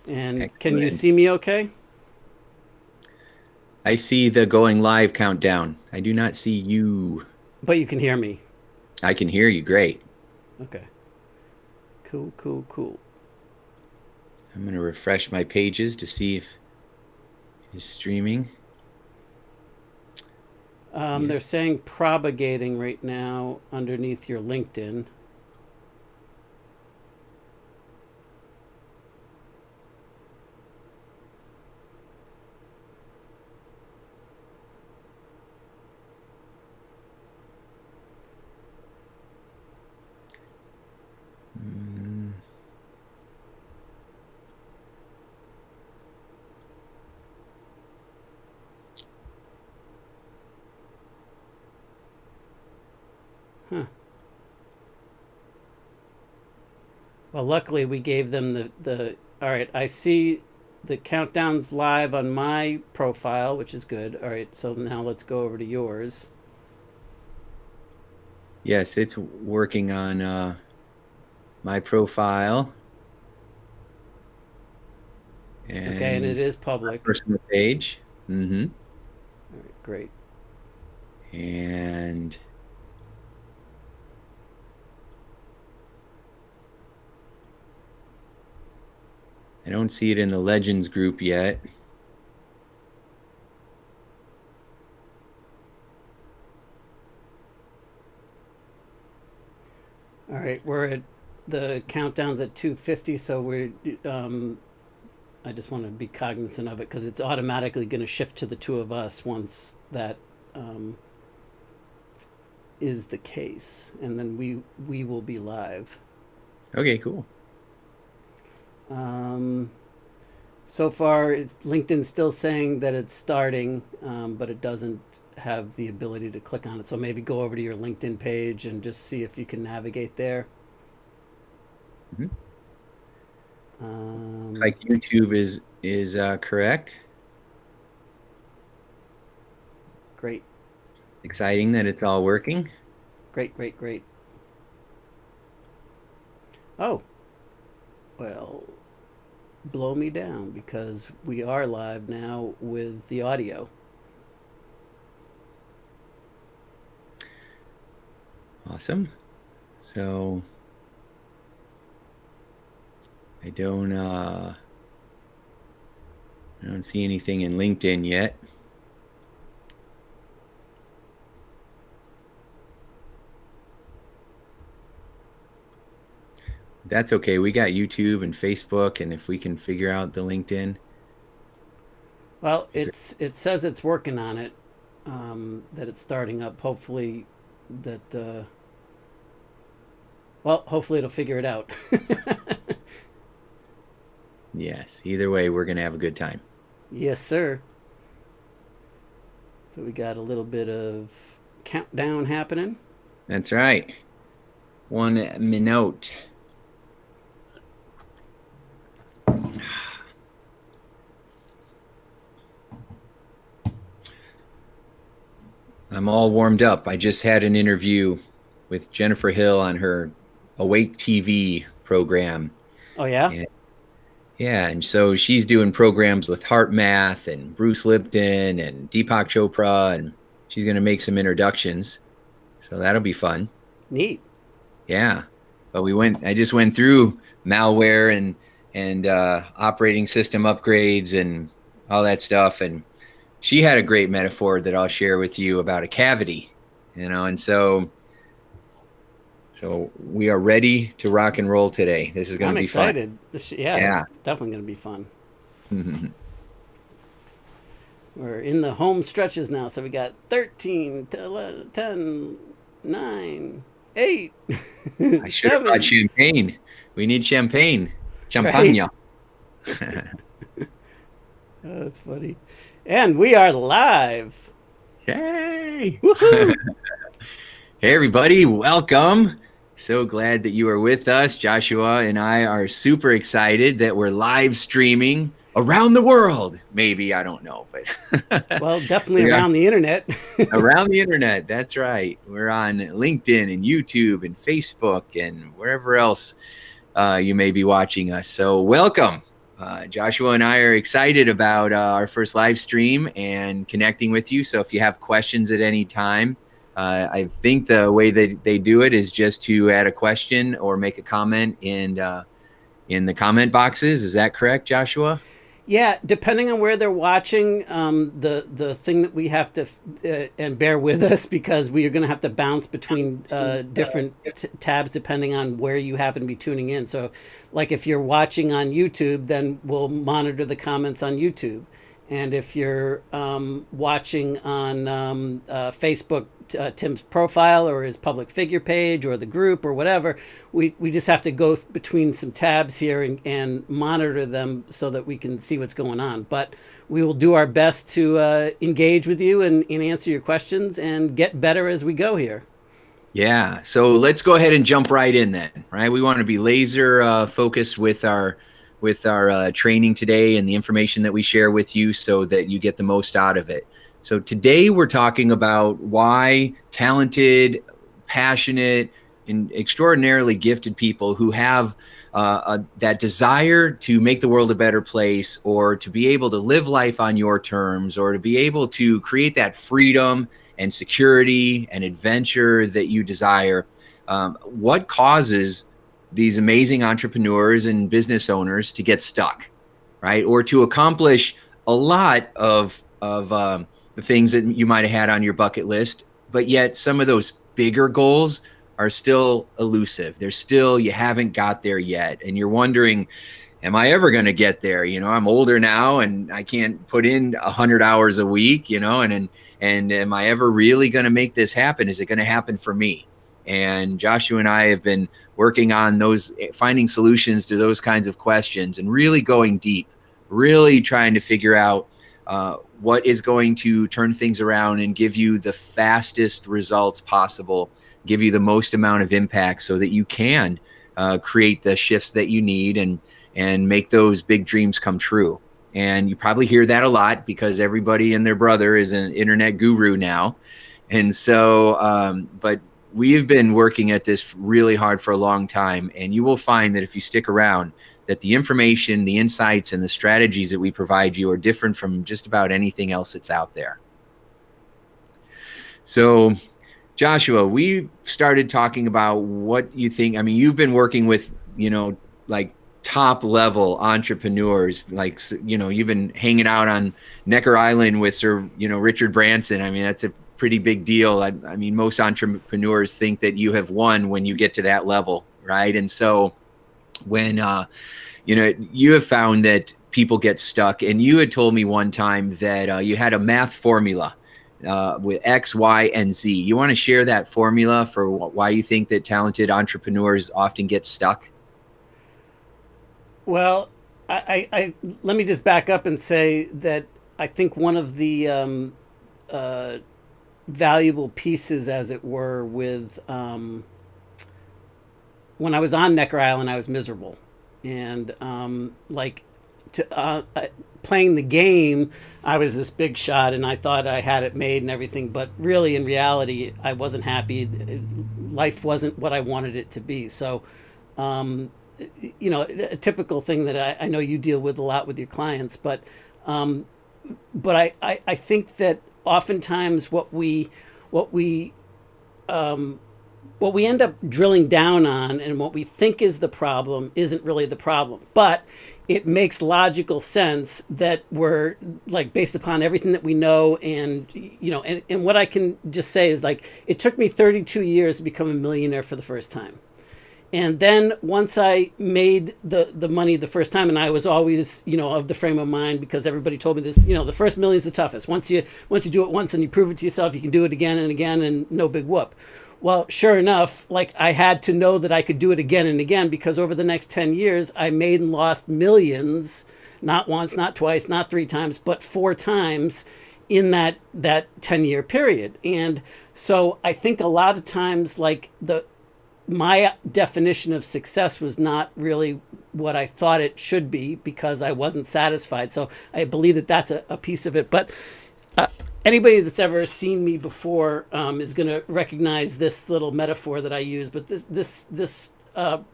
And can you Excellent. see me okay? I see the going live countdown. I do not see you. But you can hear me. I can hear you great. Okay. Cool, cool, cool. I'm going to refresh my pages to see if it's streaming. They're Yes. saying propagating right now underneath your LinkedIn. Mm, Huh. Well, luckily we gave them the. All right, I see the countdowns live on my profile, which is good. All right, so now let's go over to yours. yes, it's working on my profile Okay, and it and is my public. personal page. All right, great. And I don't see it in the Legends group yet. All right, we're at the countdown's at 250, so we're. I just want to be cognizant of it because it's automatically going to shift to the two of us once that um, is the case, and then we will be live. Okay, cool. Um, so far, LinkedIn's still saying that it's starting, but it doesn't have the ability to click on it. So maybe go over to your LinkedIn page and just see if you can navigate there. Mhm. Looks Um, like YouTube is correct. Great, Exciting that it's all working. great, great, great. Oh, well, blow me down because we are live now with the audio. Awesome. So I don't see anything in LinkedIn yet. That's okay. We got YouTube and Facebook, and if we can figure out the LinkedIn, Well, be great. it says it's working on it, that it's starting up. Hopefully, that well, hopefully it'll figure it out. Yes. Either way, we're gonna have a good time. Yes, sir. So we got a little bit of countdown happening. That's right. 1 minute. I'm all warmed up. I just had an interview with Jennifer Hill on her Awake TV program. Oh yeah. And yeah, and so she's doing programs with Heart Math and Bruce Lipton and Deepak Chopra, and she's going to make some introductions. So that'll be fun. Neat. Yeah, but I just went through malware and operating system upgrades and all that stuff, and she had a great metaphor that I'll share with you about a cavity, and so we are ready to rock and roll today. This is going to I'm be fun. excited. Yeah, Yeah. it's definitely going to be fun. We're in the home stretches now, so we got 13, 10, 9, 8, I should have brought 7, champagne. We need champagne. right? Champagne. Oh, that's funny. And we are live. Yay. Woohoo! Hey, everybody. Welcome. So glad that you are with us. Joshua and I are super excited that we're live streaming around the world. Maybe, I don't know, but Well, definitely we are around the internet. around the internet. That's right. We're on LinkedIn and YouTube and Facebook and wherever else you may be watching us. So, welcome. Joshua and I are excited about our first live stream and connecting with you. So if you have questions at any time, I think the way that they do it is just to add a question or make a comment in the comment boxes. Is that correct, Joshua? Yeah, depending on where they're watching, the thing that we have to and bear with us because we are going to have to bounce between different tabs depending on where you happen to be tuning in. So, like if you're watching on YouTube, then we'll monitor the comments on YouTube, and if you're watching on Facebook, Tim's profile or his public figure page or the group or whatever, we just have to go between some tabs here and monitor them so that we can see what's going on. But we will do our best to engage with you and answer your questions and get better as we go here. Yeah. So let's go ahead and jump right in then, right? We want to be laser focused with our training today and the information that we share with you so that you get the most out of it. So today we're talking about why talented, passionate, and extraordinarily gifted people who have that desire to make the world a better place, or to be able to live life on your terms, or to be able to create that freedom and security and adventure that you desire. What causes these amazing entrepreneurs and business owners to get stuck, right? Or to accomplish a lot of the things that you might have had on your bucket list, but yet some of those bigger goals are still elusive. They're still, you haven't got there yet. And you're wondering, am I ever going to get there? You know, I'm older now and I can't put in 100 hours a week, you know, and am I ever really going to make this happen? Is it going to happen for me? And Joshua and I have been working on those, finding solutions to those kinds of questions and really going deep, really trying to figure out what is going to turn things around and give you the fastest results possible, give you the most amount of impact so that you can create the shifts that you need and make those big dreams come true. And you probably hear that a lot because everybody and their brother is an internet guru now. And so, but we've been working at this really hard for a long time. And you will find that if you stick around, that the information, the insights, and the strategies that we provide you are different from just about anything else that's out there. So, Joshua, we started talking about what you think. I mean, you've been working with, you know, like top level entrepreneurs, like, you know, you've been hanging out on Necker Island with Sir, you know, Richard Branson. I mean, that's a pretty big deal. I mean, most entrepreneurs think that you have won when you get to that level, right? And so when, you know, you have found that people get stuck, and you had told me one time that you had a math formula with X, Y, and Z. You want to share that formula for why you think that talented entrepreneurs often get stuck? Well, I let me just back up and say that I think one of the valuable pieces, as it were, with when I was on Necker Island, I was miserable, and playing the game, I was this big shot, and I thought I had it made and everything. But really, in reality, I wasn't happy. Life wasn't what I wanted it to be. So, you know, a typical thing that I know you deal with a lot with your clients, but I think that oftentimes what we end up drilling down on and what we think is the problem isn't really the problem, but it makes logical sense that we're like based upon everything that we know. And, you know, and what I can just say is, like, it took me 32 years to become a millionaire for the first time. And then once I made the money the first time, and I was always, you know, of the frame of mind, because everybody told me this, you know, the first million is the toughest. Once you do it once and you prove it to yourself, you can do it again and again and no big whoop. Well, sure enough, like, I had to know that I could do it again and again, because over the next 10 years, I made and lost millions, not once, not twice, not 3 times, but 4 times in that 10-year period. And so I think a lot of times, like, my definition of success was not really what I thought it should be, because I wasn't satisfied. So I believe that that's a piece of it. But anybody that's ever seen me before is going to recognize this little metaphor that I use. But this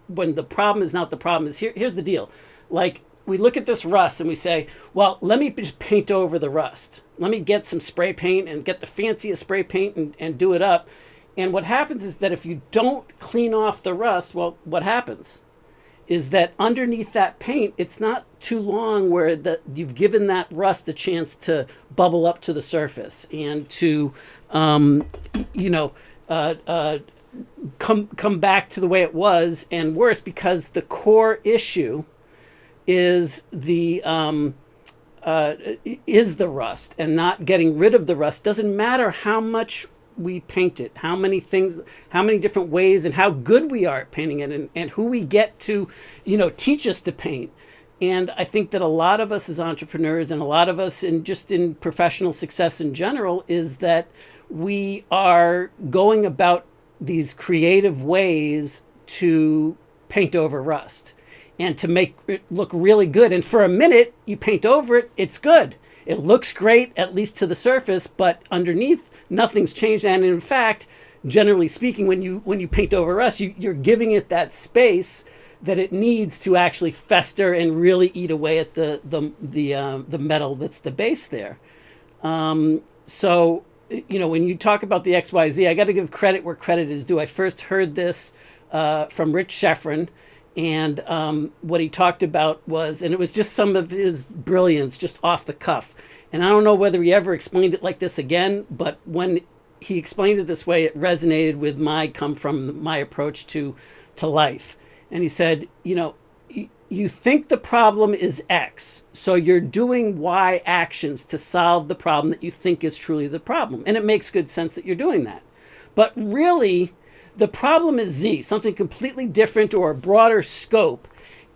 when the problem is not the problem, is here's the deal. Like, we look at this rust and we say, well, let me just paint over the rust. Let me get some spray paint and get the fanciest spray paint and do it up. And what happens is that if you don't clean off the rust, well, what happens is that underneath that paint, it's not too long where you've given that rust a chance to bubble up to the surface and to, come back to the way it was, and worse, because the core issue is the rust, and not getting rid of the rust. Doesn't matter how much we paint it, how many different ways, and how good we are at painting it, and who we get to, teach us to paint. And I think that a lot of us as entrepreneurs, and a lot of us in professional success in general, is that we are going about these creative ways to paint over rust and to make it look really good. And for a minute, you paint over it, it's good. It looks great, at least to the surface, but underneath, nothing's changed. And in fact, generally speaking, when you paint over rust, you're giving it that space that it needs to actually fester and really eat away at the metal that's the base there. So, when you talk about the XYZ, I got to give credit where credit is due. I first heard this from Rich Sheffrin, and what he talked about was, and it was just some of his brilliance, just off the cuff. And I don't know whether he ever explained it like this again, but when he explained it this way, it resonated with my approach to life. And he said, you think the problem is X, so you're doing Y actions to solve the problem that you think is truly the problem. And it makes good sense that you're doing that. But really, the problem is Z, something completely different or a broader scope.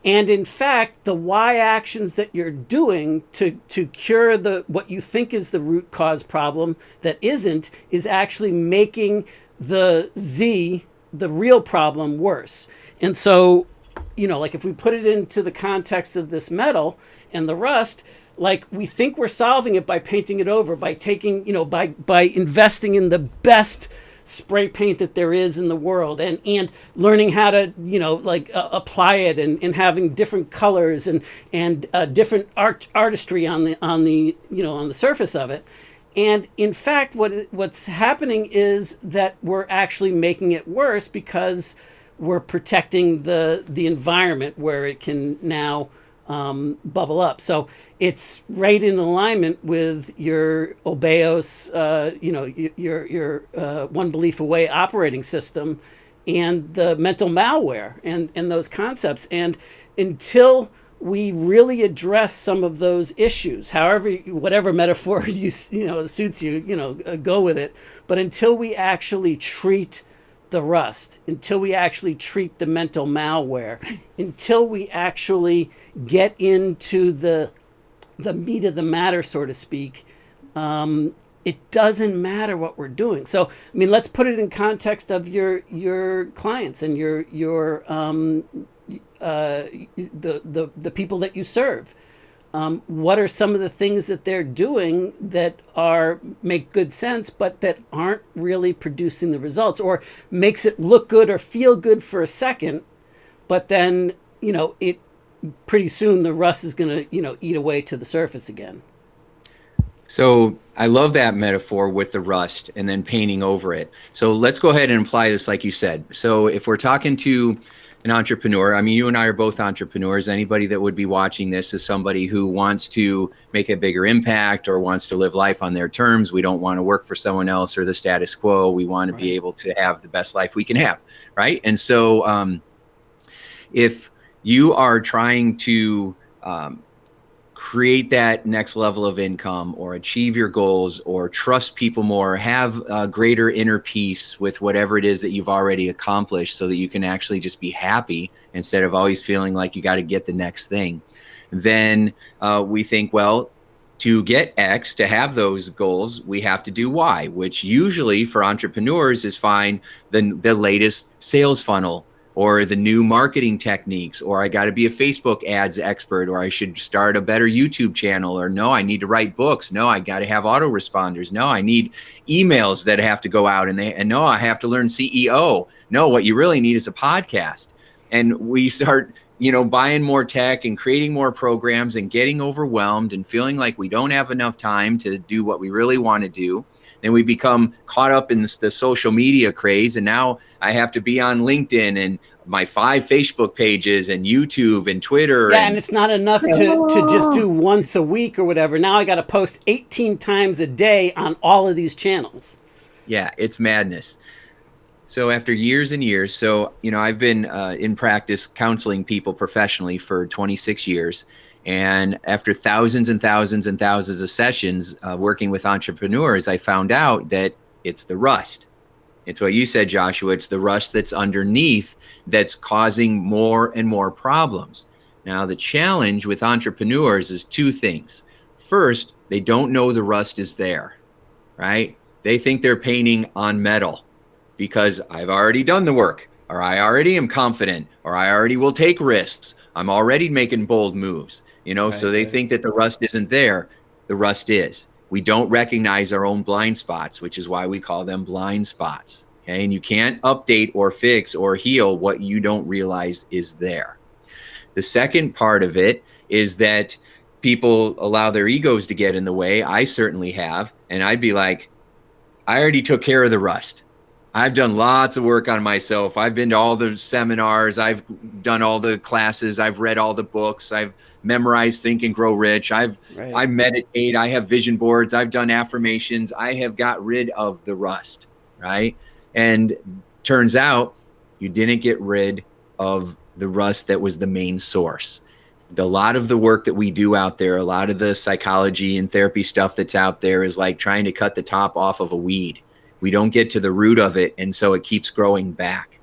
And in fact, the Y actions that you're doing to cure what you think is the root cause problem that isn't, is actually making the Z, the real problem, worse. And so, like if we put it into the context of this metal and the rust, like we think we're solving it by painting it over, by taking, by investing in the best spray paint that there is in the world, and learning how to, apply it, and having different colors and different artistry on the surface of it. And in fact, what's happening is that we're actually making it worse, because we're protecting the environment where it can now bubble up. So it's right in alignment with your Obeos, your one belief away operating system, and the mental malware and those concepts. And until we really address some of those issues, whatever metaphor suits you, go with it. But until we actually treat the rust, until we actually treat the mental malware, until we actually get into the meat of the matter, so to speak, it doesn't matter what we're doing. So, let's put it in context of your clients and the people that you serve. What are some of the things that they're doing that make good sense, but that aren't really producing the results, or makes it look good or feel good for a second, but then, it pretty soon the rust is going to, eat away to the surface again. So I love that metaphor with the rust and then painting over it. So let's go ahead and apply this like you said. So if we're talking to an entrepreneur, you and I are both entrepreneurs. Anybody that would be watching this is somebody who wants to make a bigger impact or wants to live life on their terms. We don't want to work for someone else or the status quo. We want to be able to have the best life we can have, right? And so if you are trying to create that next level of income, or achieve your goals, or trust people more, have a greater inner peace with whatever it is that you've already accomplished, so that you can actually just be happy instead of always feeling like you got to get the next thing, then we think, well, to get X, to have those goals, we have to do Y, which usually for entrepreneurs is find the latest sales funnel, or the new marketing techniques, or I got to be a Facebook ads expert, or I should start a better YouTube channel, or no, I need to write books. No, I got to have autoresponders. No, I need emails that have to go out, and no, I have to learn CEO. No, what you really need is a podcast. And we start, buying more tech and creating more programs and getting overwhelmed and feeling like we don't have enough time to do what we really want to do. Then we become caught up in the social media craze. And now I have to be on LinkedIn and my 5 Facebook pages and YouTube and Twitter. Yeah, and it's not enough to just do once a week or whatever. Now I got to post 18 times a day on all of these channels. Yeah, it's madness. So after years and years, I've been in practice counseling people professionally for 26 years. And after thousands and thousands and thousands of sessions working with entrepreneurs, I found out that it's the rust. It's what you said, Joshua. It's the rust that's underneath that's causing more and more problems. Now, the challenge with entrepreneurs is 2 things. First, they don't know the rust is there, right? They think they're painting on metal because I've already done the work, or I already am confident, or I already will take risks. I'm already making bold moves, Right, so they think that the rust isn't there. The rust is. We don't recognize our own blind spots, which is why we call them blind spots. Okay. And you can't update or fix or heal what you don't realize is there. The second part of it is that people allow their egos to get in the way. I certainly have. And I'd be like, I already took care of the rust. I've done lots of work on myself. I've been to all the seminars. I've done all the classes. I've read all the books. I've memorized Think and Grow Rich. I meditate. I have vision boards. I've done affirmations. I have got rid of the rust, right? And turns out you didn't get rid of the rust that was the main source. A lot of the work that we do out there, a lot of the psychology and therapy stuff that's out there is like trying to cut the top off of a weed. We don't get to the root of it, and so it keeps growing back.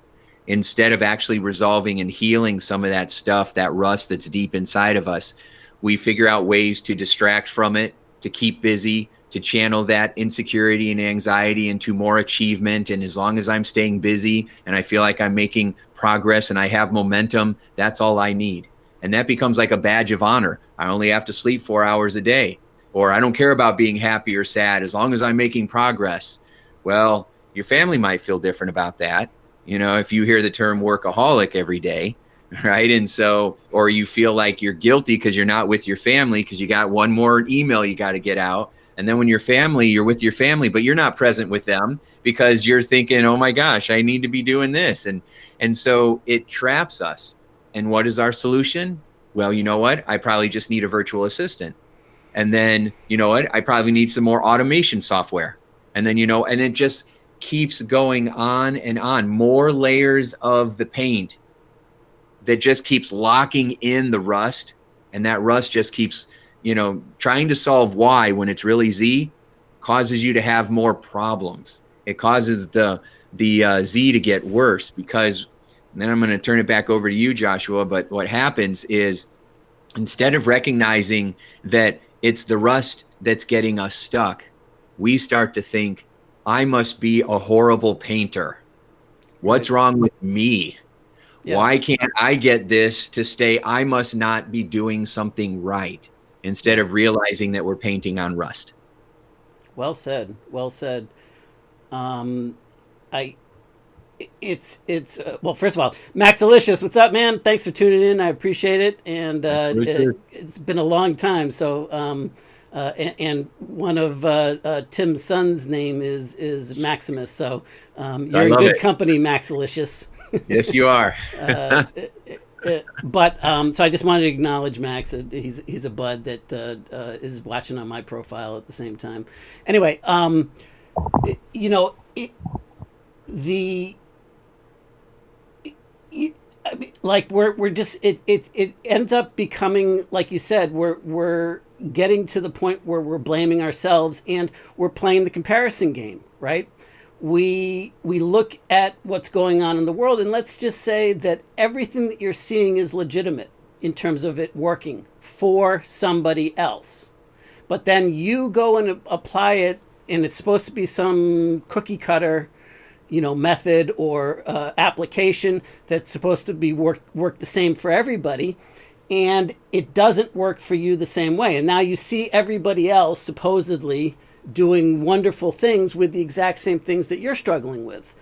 Instead of actually resolving and healing some of that stuff, that rust that's deep inside of us, we figure out ways to distract from it, to keep busy, to channel that insecurity and anxiety into more achievement. And as long as I'm staying busy and I feel like I'm making progress and I have momentum, that's all I need. And that becomes like a badge of honor. I only have to sleep 4 hours a day, or I don't care about being happy or sad as long as I'm making progress. Well, your family might feel different about that. If you hear the term workaholic every day, right? And so, or you feel like you're guilty because you're not with your family because you got one more email you got to get out. And then when you're with your family, but you're not present with them because you're thinking, oh my gosh, I need to be doing this. And so it traps us. And what is our solution? Well, you know what? I probably just need a virtual assistant. And then, you know what? I probably need some more automation software. And then, and it just keeps going on and on. More layers of the paint that just keeps locking in the rust. And that rust just keeps, trying to solve why when it's really Z causes you to have more problems. It causes the Z to get worse because, and then I'm going to turn it back over to you, Joshua. But what happens is instead of recognizing that it's the rust that's getting us stuck, we start to think, I must be a horrible painter. What's wrong with me? Yeah. Why can't I get this to stay? I must not be doing something right, instead of realizing that we're painting on rust. Well said. Well said. Well, first of all, Max Alicious, what's up, man? Thanks for tuning in. I appreciate it. And it's been a long time. So, and one of Tim's son's name is Maximus. So you're in good company, Max Alicious. Yes, you are. But so I just wanted to acknowledge Max. He's a bud that is watching on my profile at the same time. Anyway, like we're just it ends up becoming, like you said, we're getting to the point where we're blaming ourselves and we're playing the comparison game, right? We look at what's going on in the world, and let's just say that everything that you're seeing is legitimate in terms of it working for somebody else. But then you go and apply it, and it's supposed to be some cookie cutter, method or application that's supposed to be work the same for everybody, and it doesn't work for you the same way. And now you see everybody else supposedly doing wonderful things with the exact same things that you're struggling with.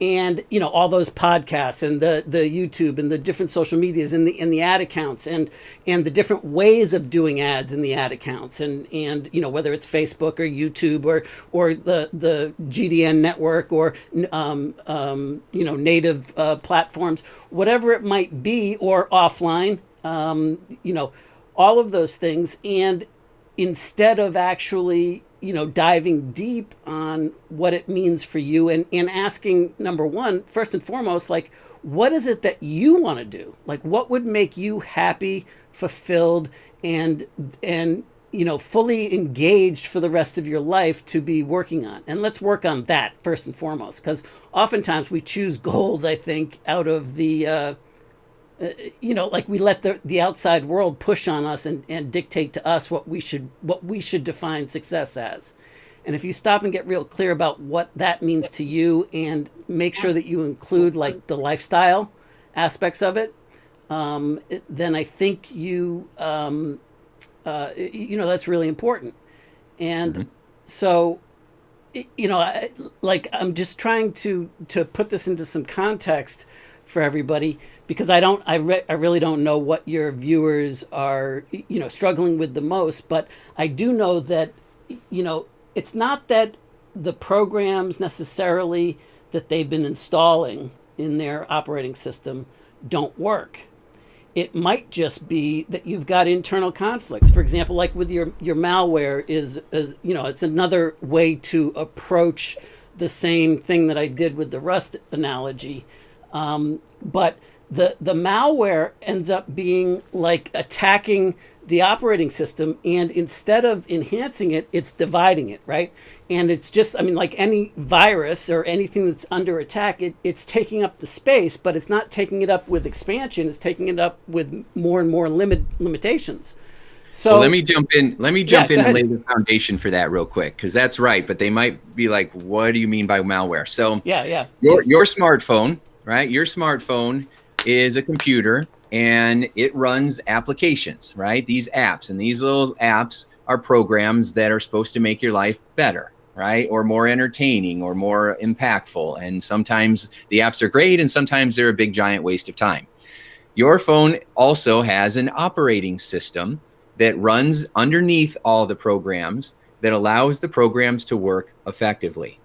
and all those podcasts and the YouTube and the different social medias and the ad accounts and the different ways of doing ads in the ad accounts and whether it's Facebook or YouTube or the GDN network or native platforms, whatever it might be, or offline, all of those things. And instead of actually diving deep on what it means for you and asking, number one, first and foremost, like, what is it that you want to do? Like, what would make you happy, fulfilled, and fully engaged for the rest of your life to be working on? And let's work on that first and foremost, because oftentimes we choose goals, I think, out of the like we let the outside world push on us and dictate to us what we should define success as. And if you stop and get real clear about what that means to you and make sure that you include like the lifestyle aspects of it, then I think that's really important. And so, I'm just trying to put this into some context for everybody, because I really don't know what your viewers are struggling with the most, but I do know that it's not that the programs necessarily that they've been installing in their operating system don't work. It might just be that you've got internal conflicts. For example, like with your malware is it's another way to approach the same thing that I did with the Rust analogy. But the malware ends up being like attacking the operating system, and instead of enhancing it, it's dividing it, right? And it's just, like any virus or anything that's under attack, it's taking up the space, but it's not taking it up with expansion. It's taking it up with more and more limitations. So let me jump in. Let me jump in and ahead. lay the foundation for that real quick, because that's right. But they might be like, "What do you mean by malware?" So your smartphone, right? Your smartphone is a computer, and it runs applications, right? These apps, and these little apps are programs that are supposed to make your life better, right? Or more entertaining or more impactful. And sometimes the apps are great, and sometimes they're a big giant waste of time. Your phone also has an operating system that runs underneath all the programs that allows the programs to work effectively.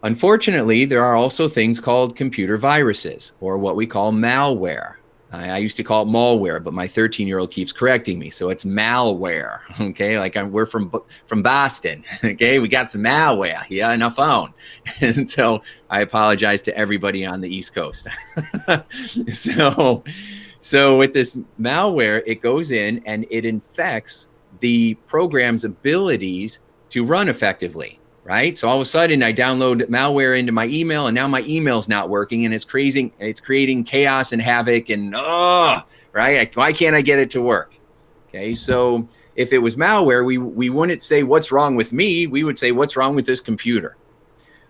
Unfortunately, there are also things called computer viruses, or what we call malware. I used to call it malware, but my 13-year-old keeps correcting me, so it's malware. Okay, like we're from Boston. Okay, we got some malware here on our phone, and so I apologize to everybody on the East Coast. So with this malware, it goes in and it infects the program's abilities to run effectively. Right. So all of a sudden I download malware into my email, and now my email's not working, and it's creating chaos and havoc and right. Why can't I get it to work? Okay. So if it was malware, we wouldn't say what's wrong with me. We would say what's wrong with this computer.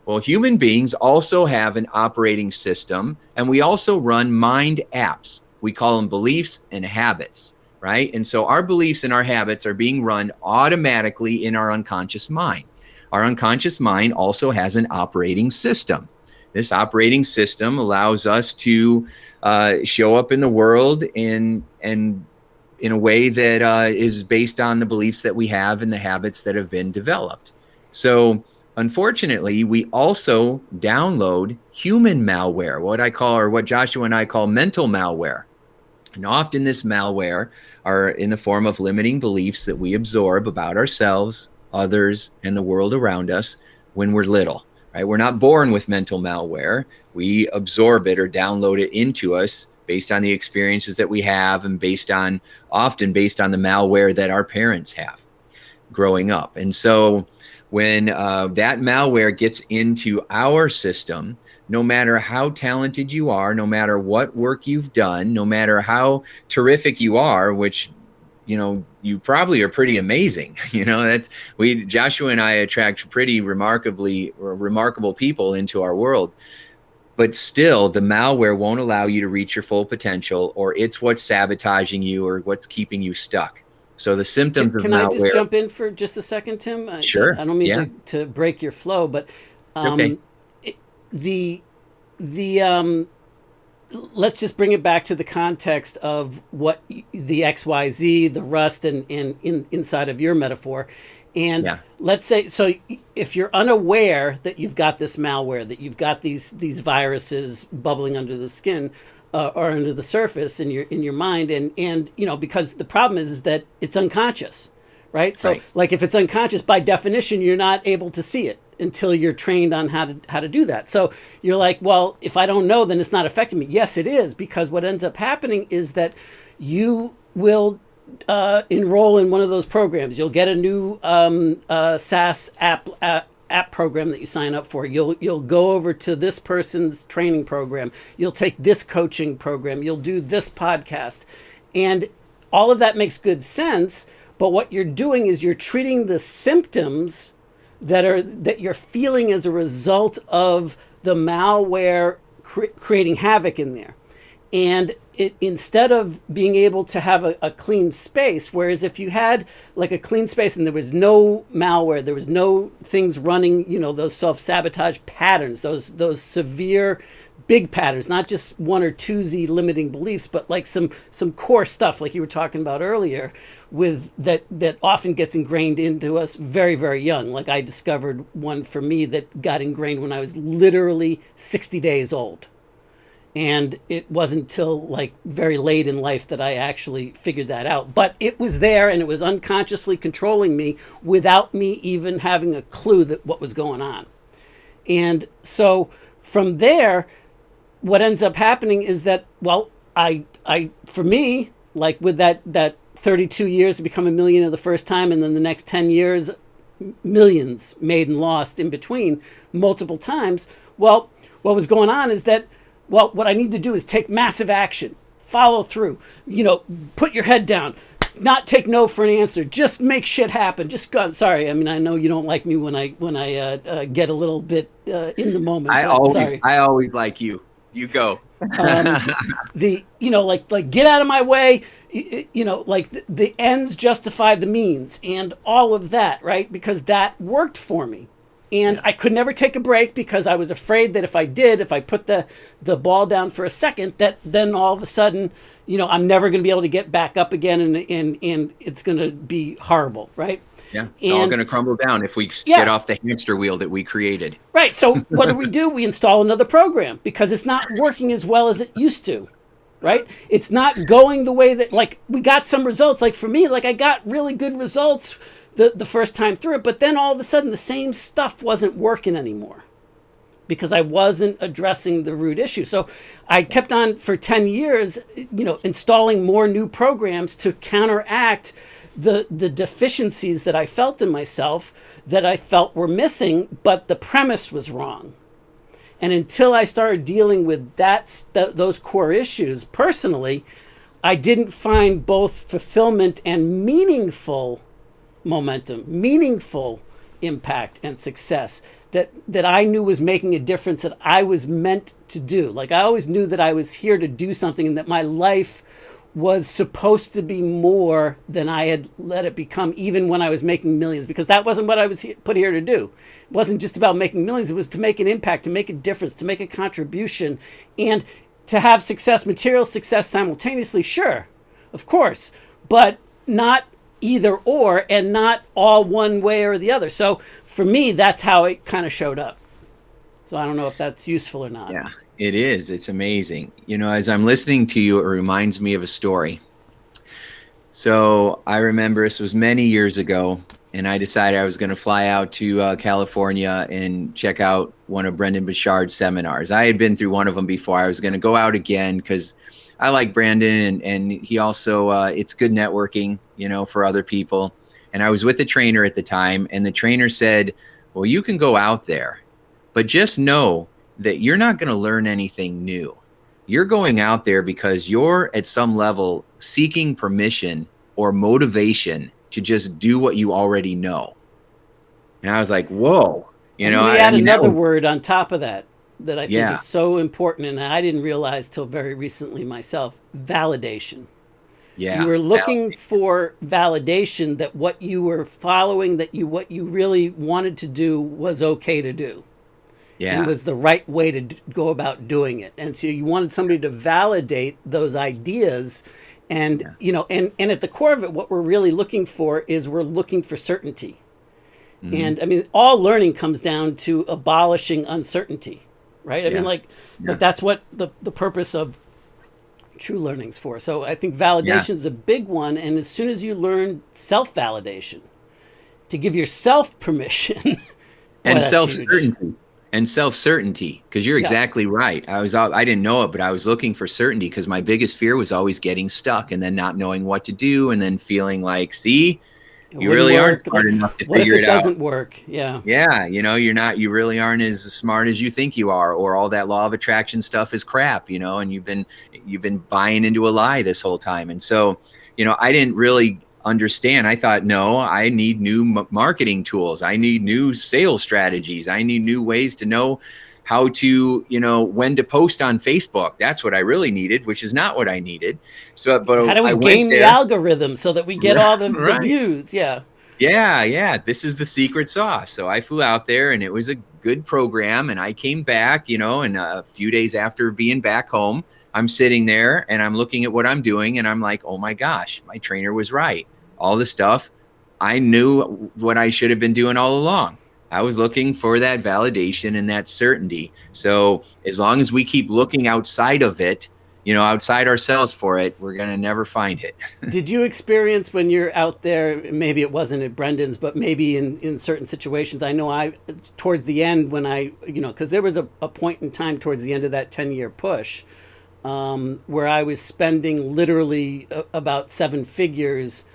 Well, human beings also have an operating system, and we also run mind apps. We call them beliefs and habits. Right. And so our beliefs and our habits are being run automatically in our unconscious mind. Our unconscious mind also has an operating system. This operating system allows us to show up in the world in a way that is based on the beliefs that we have and the habits that have been developed. So unfortunately, we also download human malware, what Joshua and I call mental malware. And often this malware are in the form of limiting beliefs that we absorb about ourselves, others, and the world around us when we're little, right? We're not born with mental malware. We absorb it or download it into us based on the experiences that we have, and often based on the malware that our parents have growing up. And so when that malware gets into our system, no matter how talented you are, no matter what work you've done, no matter how terrific you are, which you probably are pretty amazing. Joshua and I attract pretty remarkable people into our world, but still the malware won't allow you to reach your full potential, or it's what's sabotaging you or what's keeping you stuck. So the symptoms of malware. Can I just jump in for just a second, Tim? Sure. I don't mean to break your flow, but okay. the let's just bring it back to the context of what the XYZ, the rust, and inside of your metaphor. And Yeah. let's say, so if you're unaware that you've got this malware, that you've got these viruses bubbling under the skin, or under the surface in your mind, and because the problem is that it's unconscious, right? So Right. like if it's unconscious, by definition, you're not able to see it until you're trained on how to do that. So you're like, well, if I don't know, then it's not affecting me. Yes, it is, because what ends up happening is that you will enroll in one of those programs. You'll get a new SaaS app program that you sign up for. You'll go over to this person's training program. You'll take this coaching program. You'll do this podcast, and all of that makes good sense. But what you're doing is you're treating the symptoms that you're feeling as a result of the malware creating havoc in there. And instead of being able to have a clean space, whereas if you had like a clean space and there was no malware, there was no things running, those self-sabotage patterns, those severe big patterns, not just one or two Z limiting beliefs, but like some core stuff like you were talking about earlier, with that often gets ingrained into us very, very young. Like I discovered one for me that got ingrained when I was literally 60 days old. And it wasn't till like very late in life that I actually figured that out. But it was there, and it was unconsciously controlling me without me even having a clue that what was going on. And so from there, what ends up happening is that, well, I for me, like with that 32 years to become a millionaire the first time, and then the next 10 years, millions made and lost in between multiple times. Well, what was going on is that, well, what I need to do is take massive action, follow through, put your head down, not take no for an answer, just make shit happen. Just go. Sorry, I mean, I know you don't like me when I get a little bit in the moment. I always like you. You go. Like get out of my way. Like the ends justify the means, and all of that, right? Because that worked for me. And I could never take a break because I was afraid that if I put the ball down for a second, that then all of a sudden, I'm never going to be able to get back up again, and it's going to be horrible, right? Yeah, it's all going to crumble down if we get off the hamster wheel that we created. Right. So what do? We install another program because it's not working as well as it used to. Right? It's not going the way that, like, we got some results. Like for me, like I got really good results the first time through it, but then all of a sudden the same stuff wasn't working anymore because I wasn't addressing the root issue. So I kept on for 10 years, installing more new programs to counteract the deficiencies that I felt in myself, that I felt were missing, but the premise was wrong. And until I started dealing with those core issues personally, I didn't find both fulfillment and meaningful momentum, meaningful impact and success that I knew was making a difference, that I was meant to do. Like I always knew that I was here to do something, and that my life was supposed to be more than I had let it become, even when I was making millions, because that wasn't what I was put here to do. It wasn't just about making millions. It was to make an impact, to make a difference, to make a contribution, and to have success, material success simultaneously. Sure, of course, but not either or, and not all one way or the other. So for me, that's how it kind of showed up. So I don't know if that's useful or not. Yeah, it is. It's amazing. As I'm listening to you, it reminds me of a story. So I remember this was many years ago, and I decided I was going to fly out to California and check out one of Brendan Bouchard's seminars. I had been through one of them before. I was going to go out again because I like Brandon, and he also, it's good networking, for other people. And I was with a trainer at the time, and the trainer said, well, you can go out there, but just know that you're not going to learn anything new. You're going out there because you're at some level seeking permission or motivation to just do what you already know. And I was like, whoa, We add another word on top of that I think is so important, and I didn't realize till very recently myself: validation. Yeah, you were looking for validation that what you were following, what you really wanted to do was okay to do. and Yeah. was the right way to go about doing it. And so you wanted somebody to validate those ideas. And, Yeah. and at the core of it, what we're really looking for is we're looking for certainty. Hmm. And I mean, all learning comes down to abolishing uncertainty, right? I mean, Yeah. like Yeah. that's what the purpose of true learning's for. So I think Yeah. validation is a big one. And as soon as you learn self-validation, to give yourself permission, boy, And that's huge. self certainty, because you're Yeah. exactly right. I didn't know it, but I was looking for certainty because my biggest fear was always getting stuck and then not knowing what to do and then feeling like, see, It you wouldn't really aren't work. smart Like, enough to what if figure it it out. doesn't work? Yeah. Yeah, you really aren't as smart as you think you are, or all that law of attraction stuff is crap, and you've been buying into a lie this whole time. And so, I didn't really understand. I thought, no, I need new marketing tools. I need new sales strategies. I need new ways to know how to, when to post on Facebook. That's what I really needed, which is not what I needed. So, How but do we I went game the there. algorithm so that we get all the Right. views? Yeah. Yeah, yeah. This is the secret sauce. So I flew out there and it was a good program. And I came back, and a few days after being back home, I'm sitting there and I'm looking at what I'm doing. And I'm like, oh my gosh, my trainer was right. All the stuff, I knew what I should have been doing all along. I was looking for that validation and that certainty. So as long as we keep looking outside of it, outside ourselves for it, we're going to never find it. Did you experience when you're out there, maybe it wasn't at Brendan's, but maybe in certain situations? I know towards the end when because there was a point in time towards the end of that 10-year push where I was spending literally about seven figures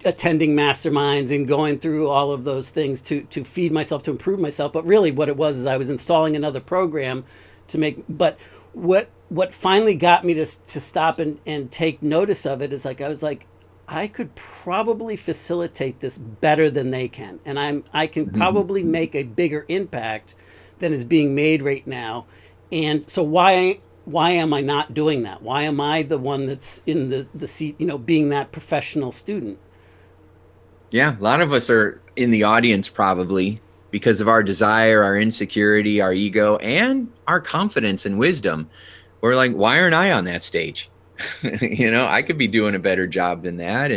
attending masterminds and going through all of those things to feed myself, to improve myself. But really what it was is I was installing another program to make, but what finally got me to stop and take notice of it is like, I was like, I could probably facilitate this better than they can. And I can probably make a bigger impact than is being made right now. And so why am I not doing that? Why am I the one that's in the seat, being that professional student? Yeah, a lot of us are in the audience probably because of our desire, our insecurity, our ego, and our confidence and wisdom. We're like, why aren't I on that stage? I could be doing a better job than that.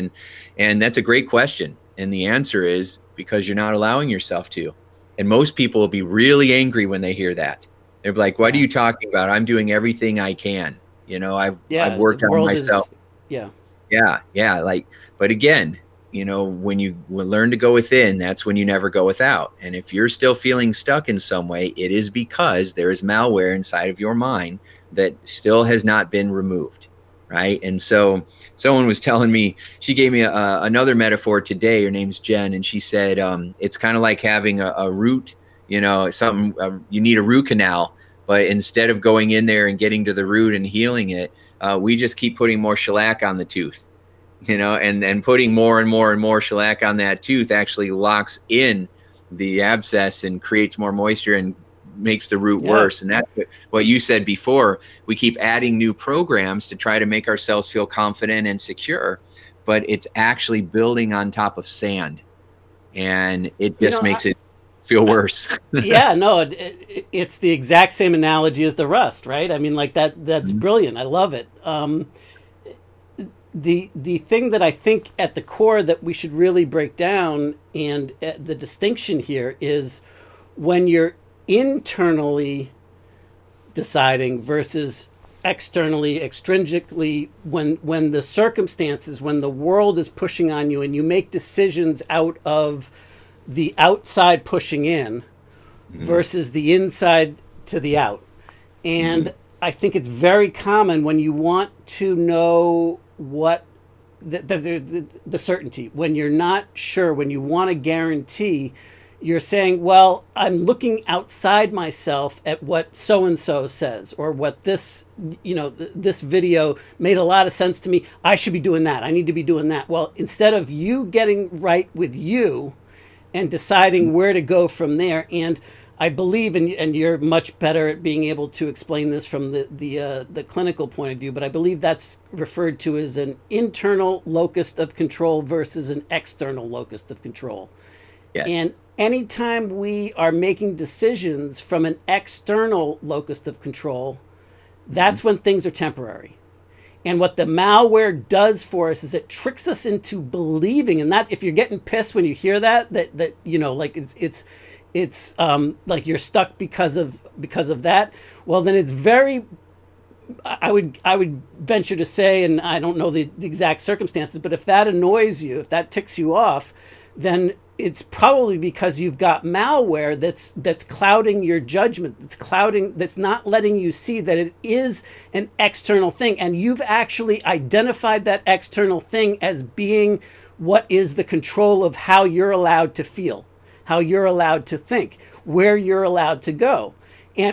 And that's a great question. And the answer is because you're not allowing yourself to. And most people will be really angry when they hear that. They're like, what are Yeah. you talking about? I'm doing everything I can. I've Yeah. The worked on world myself. is, yeah. Yeah, yeah. But again, when you learn to go within, that's when you never go without. And if you're still feeling stuck in some way, it is because there is malware inside of your mind that still has not been removed. Right. And so someone was telling me, she gave me another metaphor today. Her name's Jen. And she said, it's kind of like having a root, something, you need a root canal. But instead of going in there and getting to the root and healing it, we just keep putting more shellac on the tooth, and putting more and more and more shellac on that tooth actually locks in the abscess and creates more moisture and makes the root worse. And that's what you said before. We keep adding new programs to try to make ourselves feel confident and secure, but it's actually building on top of sand, and it just makes it feel worse. Yeah, no, it's the exact same analogy as the rust, right? I mean, like that's brilliant. I love it. The thing that I think at the core that we should really break down, and the distinction here is when you're internally deciding versus externally, extrinsically, when the circumstances, when the world is pushing on you and you make decisions out of the outside pushing in versus the inside to the out. And I think it's very common when you want to know what the certainty, when you're not sure, when you want to guarantee, you're saying, well, I'm looking outside myself at what so-and-so says, or what this, this video made a lot of sense to me. I should be doing that. I need to be doing that. Well, instead of you getting right with you and deciding where to go from there. And I believe, and you're much better at being able to explain this from the clinical point of view, but I believe that's referred to as an internal locus of control versus an external locus of control. Yeah. And anytime we are making decisions from an external locus of control, that's when things are temporary. And what the malware does for us is it tricks us into believing, and that if you're getting pissed when you hear that like it's like you're stuck because of that, well then it's very, I would venture to say, and I don't know the exact circumstances, but if that annoys you, if that ticks you off, then it's probably because you've got malware that's clouding your judgment, that's not letting you see that it is an external thing, and you've actually identified that external thing as being what is the control of how you're allowed to feel, how you're allowed to think, where you're allowed to go.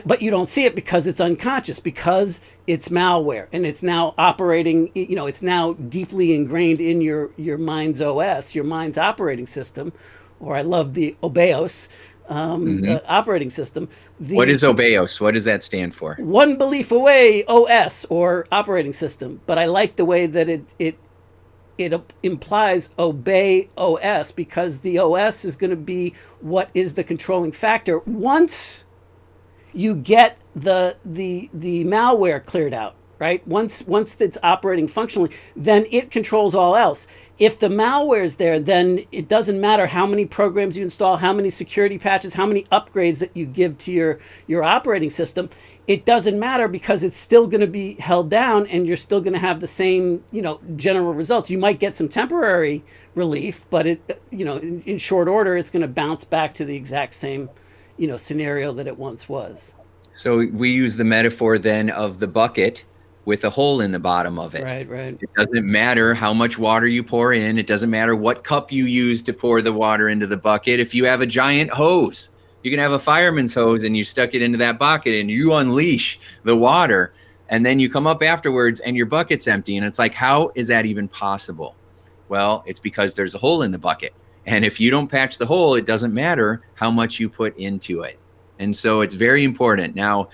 But you don't see it because it's unconscious, because it's malware, and it's now operating, it's now deeply ingrained in your mind's OS, your mind's operating system, or I love the OBEOS operating system. What is OBEOS? What does that stand for? One belief away OS, or operating system. But I like the way that it implies obey OS, because the OS is going to be what is the controlling factor once you get the malware cleared out, right? Once it's operating functionally, then it controls all else. If the malware is there, then it doesn't matter how many programs you install, how many security patches, how many upgrades that you give to your operating system. It doesn't matter, because it's still going to be held down, and you're still going to have the same, general results. You might get some temporary relief, but in short order, it's going to bounce back to the exact same scenario that it once was. So we use the metaphor then of the bucket with a hole in the bottom of it. Right. It doesn't matter how much water you pour in. It doesn't matter what cup you use to pour the water into the bucket. If you have a giant hose, you can have a fireman's hose, and you stuck it into that bucket and you unleash the water, and then you come up afterwards and your bucket's empty. And it's like, how is that even possible? Well, it's because there's a hole in the bucket. And if you don't patch the hole, it doesn't matter how much you put into it. And so it's very important. Now,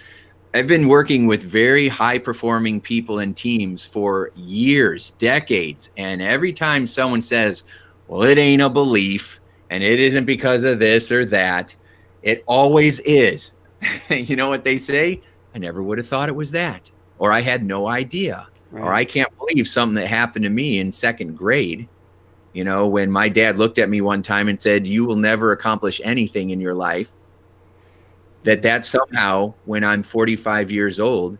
I've been working with very high performing people and teams for years, decades. And every time someone says, well, it ain't a belief and it isn't because of this or that, it always is. You know what they say? I never would have thought it was that. Or I had no idea. Right. Or I can't believe something that happened to me in second grade. When my dad looked at me one time and said, you will never accomplish anything in your life, that somehow, when I'm 45 years old,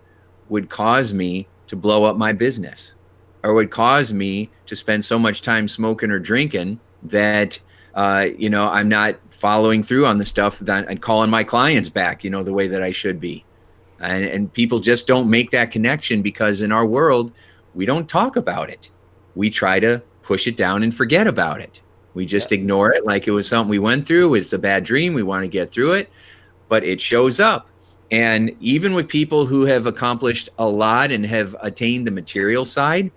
would cause me to blow up my business, or would cause me to spend so much time smoking or drinking that, I'm not following through on the stuff and calling my clients back, the way that I should be. And people just don't make that connection, because in our world, we don't talk about it. We try to push it down and forget about it. We just ignore it like it was something we went through. It's a bad dream. We want to get through it, but it shows up. And even with people who have accomplished a lot and have attained the material side,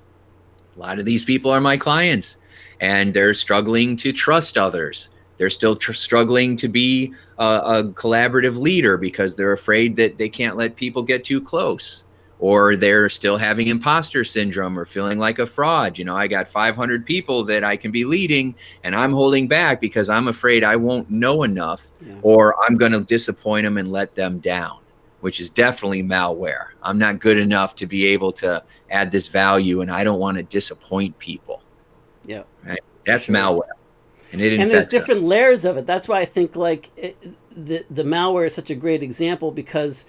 a lot of these people are my clients, and they're struggling to trust others. They're still struggling to be a collaborative leader, because they're afraid that they can't let people get too close. Or they're still having imposter syndrome, or feeling like a fraud. I got 500 people that I can be leading, and I'm holding back because I'm afraid I won't know enough, or I'm going to disappoint them and let them down, which is definitely malware. I'm not good enough to be able to add this value, and I don't want to disappoint people. Yeah. Right? That's malware. And there's different layers of it. That's why I think the malware is such a great example, because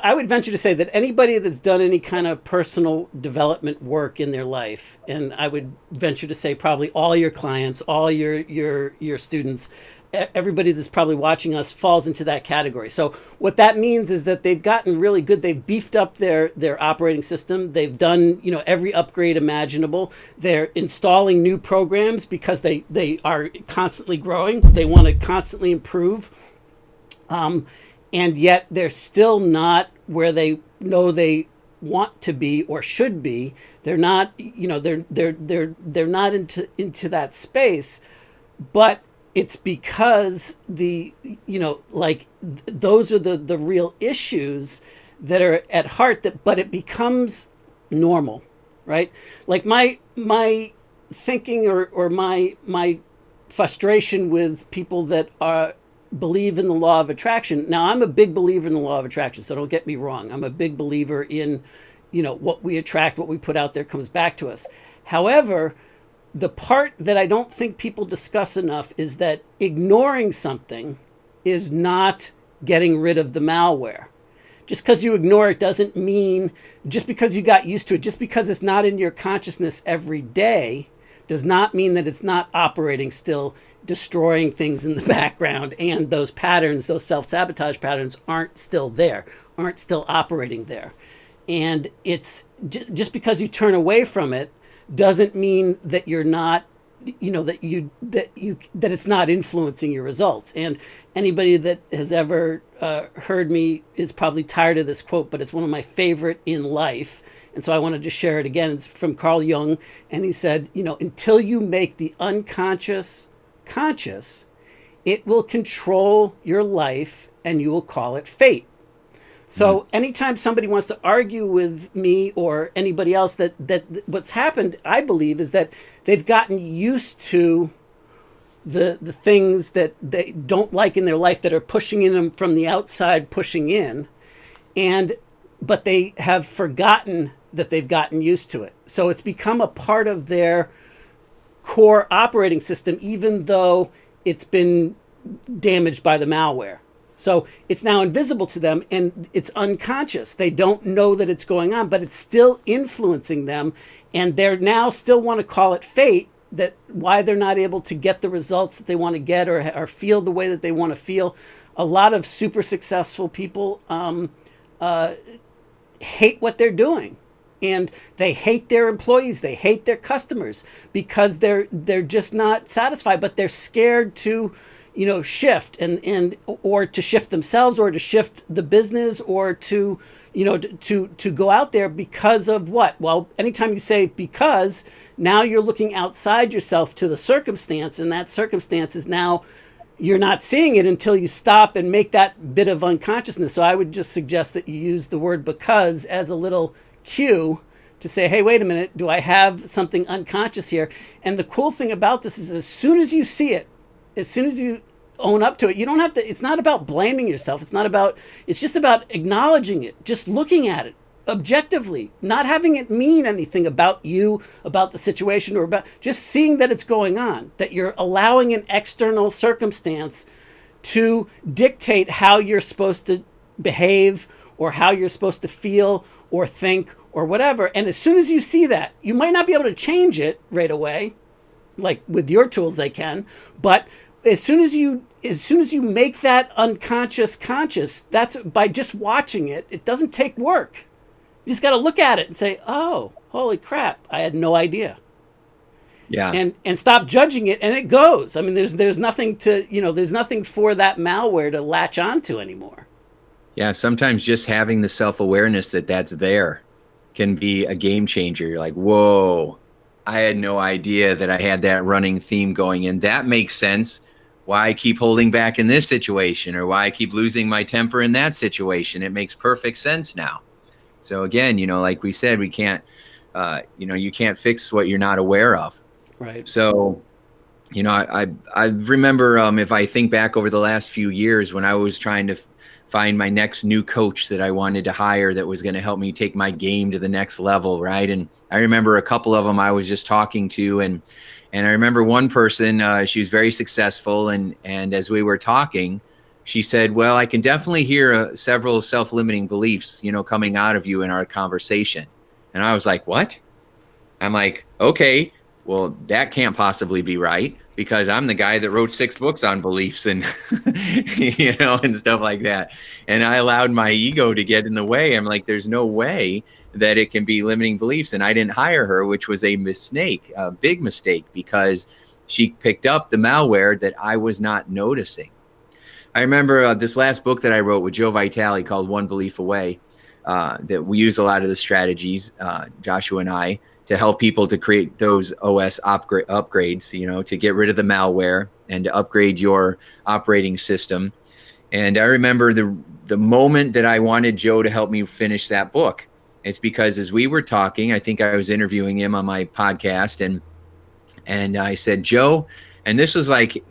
I would venture to say that anybody that's done any kind of personal development work in their life, and I would venture to say probably all your clients, all your students, everybody that's probably watching us falls into that category. So what that means is that they've gotten really good. They've beefed up their operating system. They've done, every upgrade imaginable. They're installing new programs because they are constantly growing. They want to constantly improve. And yet they're still not where they know they want to be or should be. They're not, they're not into that space, but it's because those are the real issues that are at heart, but it becomes normal, right? Like my thinking or my frustration with people that believe in the law of attraction. Now, I'm a big believer in the law of attraction, so don't get me wrong. I'm a big believer in, what we attract, what we put out there comes back to us. However, the part that I don't think people discuss enough is that ignoring something is not getting rid of the malware. Just because you ignore it doesn't mean, just because you got used to it, just because it's not in your consciousness every day, does not mean that it's not operating still, destroying things in the background, and those patterns, those self-sabotage patterns aren't still there, aren't still operating there. And it's just because you turn away from it doesn't mean that you're not, that it's not influencing your results. And anybody that has ever heard me is probably tired of this quote, but it's one of my favorite in life. And so I wanted to share it again. It's from Carl Jung. And he said, until you make the unconscious conscious, it will control your life and you will call it fate. So anytime somebody wants to argue with me or anybody else that what's happened, I believe, is that they've gotten used to the things that they don't like in their life that are pushing in them from the outside, pushing in, but they have forgotten that they've gotten used to it. So it's become a part of their core operating system, even though it's been damaged by the malware. So it's now invisible to them and it's unconscious. They don't know that it's going on, but it's still influencing them. And they're now still want to call it fate, that why they're not able to get the results that they want to get or feel the way that they want to feel. A lot of super successful people hate what they're doing. And they hate their employees, they hate their customers because they're just not satisfied, but they're scared to shift and or to shift themselves or to shift the business or to to go out there because of what? Well, anytime you say because, now you're looking outside yourself to the circumstance, and that circumstance is now you're not seeing it until you stop and make that bit of unconsciousness. So I would just suggest that you use the word because as a little cue to say, hey, wait a minute, do I have something unconscious here? And the cool thing about this is as soon as you see it, as soon as you own up to it, you don't have to, it's not about blaming yourself. It's just about acknowledging it, just looking at it objectively, not having it mean anything about you, about the situation, or about just seeing that it's going on, that you're allowing an external circumstance to dictate how you're supposed to behave or how you're supposed to feel or think or whatever. And as soon as you see that, you might not be able to change it right away, like with your tools they can, but as soon as you make that unconscious conscious, that's by just watching it. It doesn't take work. You just got to look at it and say, oh, holy crap, I had no idea. Yeah. And stop judging it, and it goes. I mean, there's nothing to, there's nothing for that malware to latch onto anymore. Yeah, sometimes just having the self-awareness that that's there can be a game changer. You're like, whoa, I had no idea that I had that running theme going, and that makes sense why I keep holding back in this situation or why I keep losing my temper in that situation. It makes perfect sense now. So again, like we said, we can't, you can't fix what you're not aware of. Right. So, I remember if I think back over the last few years when I was trying to find my next new coach that I wanted to hire that was going to help me take my game to the next level. Right. And I remember a couple of them I was just talking to, and I remember one person, she was very successful. And as we were talking, she said, well, I can definitely hear several self-limiting beliefs, coming out of you in our conversation. And I was like, what? I'm like, okay, well, that can't possibly be right because I'm the guy that wrote 6 books on beliefs and, and stuff like that. And I allowed my ego to get in the way. I'm like, there's no way that it can be limiting beliefs. And I didn't hire her, which was a mistake, a big mistake, because she picked up the malware that I was not noticing. I remember this last book that I wrote with Joe Vitale called One Belief Away, that we use a lot of the strategies, Joshua and I, to help people to create those OS upgrades, to get rid of the malware and to upgrade your operating system. And I remember the moment that I wanted Joe to help me finish that book. It's because as we were talking, I think I was interviewing him on my podcast, and I said, Joe, And this was like,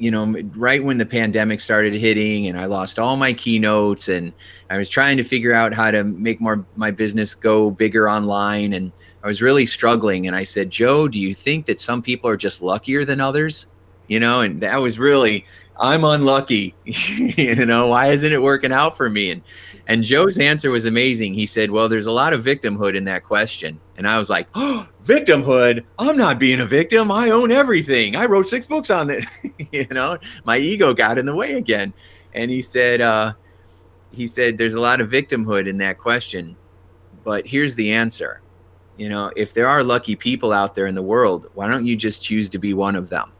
right when the pandemic started hitting, and I lost all my keynotes, and I was trying to figure out how to make my business go bigger online. And I was really struggling. And I said, Joe, do you think that some people are just luckier than others? And that was really, I'm unlucky. Why isn't it working out for me? And Joe's answer was amazing. He said, well, there's a lot of victimhood in that question. And I was like, oh, victimhood? I'm not being a victim. I own everything. I wrote 6 books on this. My ego got in the way again. And he said, there's a lot of victimhood in that question. But here's the answer. If there are lucky people out there in the world, why don't you just choose to be one of them?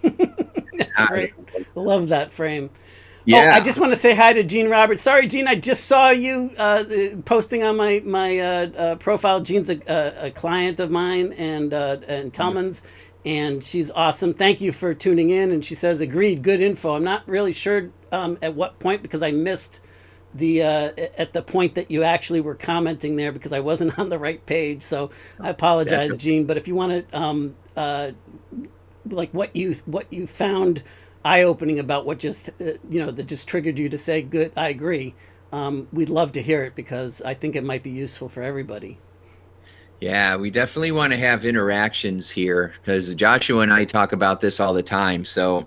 That's great. I love that frame. Yeah. Oh, I just want to say hi to Gene Roberts. Sorry, Gene, I just saw you posting on my profile. Gene's a client of mine and Tellman's, and she's awesome. Thank you for tuning in. And she says, agreed, good info. I'm not really sure at what point, because I missed at the point that you actually were commenting there, because I wasn't on the right page. So I apologize, Gene. But if you want to like what you found eye-opening about what just that just triggered you to say, good, I agree, we'd love to hear it, because I think it might be useful for everybody. Yeah, we definitely want to have interactions here, because Joshua and I talk about this all the time. So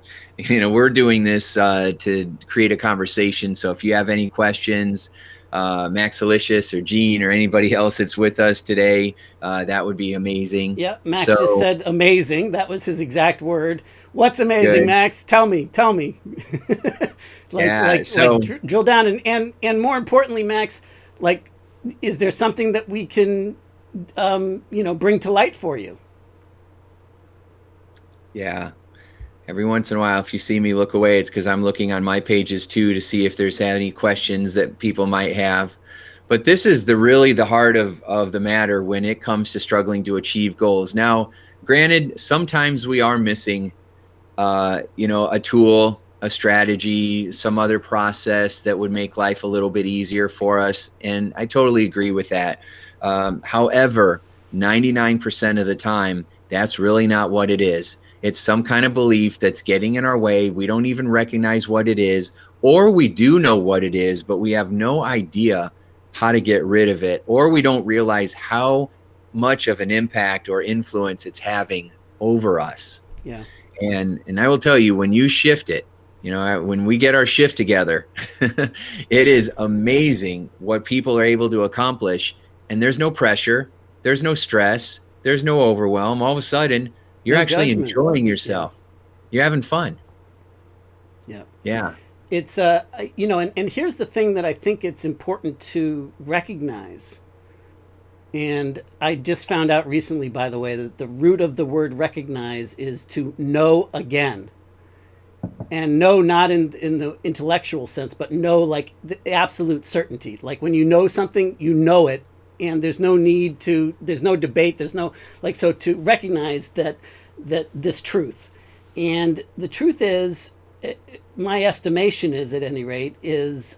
we're doing this to create a conversation. So if you have any questions, Max Alicious or Gene or anybody else that's with us today, that would be amazing. Yeah, Max just said amazing. That was his exact word. What's amazing, good. Max? Tell me. Drill down, and more importantly, Max, is there something that we can bring to light for you? Yeah. Every once in a while, if you see me look away, it's because I'm looking on my pages too, to see if there's any questions that people might have. But this is really the heart of the matter when it comes to struggling to achieve goals. Now, granted, sometimes we are missing, a tool, a strategy, some other process that would make life a little bit easier for us. And I totally agree with that. However, 99% of the time, that's really not what it is. It's some kind of belief that's getting in our way. We don't even recognize what it is, or we do know what it is, but we have no idea how to get rid of it, or we don't realize how much of an impact or influence it's having over us. Yeah. And I will tell you, when you shift it, when we get our shift together, it is amazing what people are able to accomplish. And there's no pressure, there's no stress, there's no overwhelm. All of a sudden, you're actually enjoying yourself. Yeah. You're having fun. Yeah. Yeah. It's, and here's the thing that I think it's important to recognize. And I just found out recently, by the way, that the root of the word recognize is to know again. And know not in the intellectual sense, but know like the absolute certainty. Like when you know something, you know it. And there's no need to, there's no debate, there's no, so to recognize that this truth. And the truth is, my estimation is, at any rate, is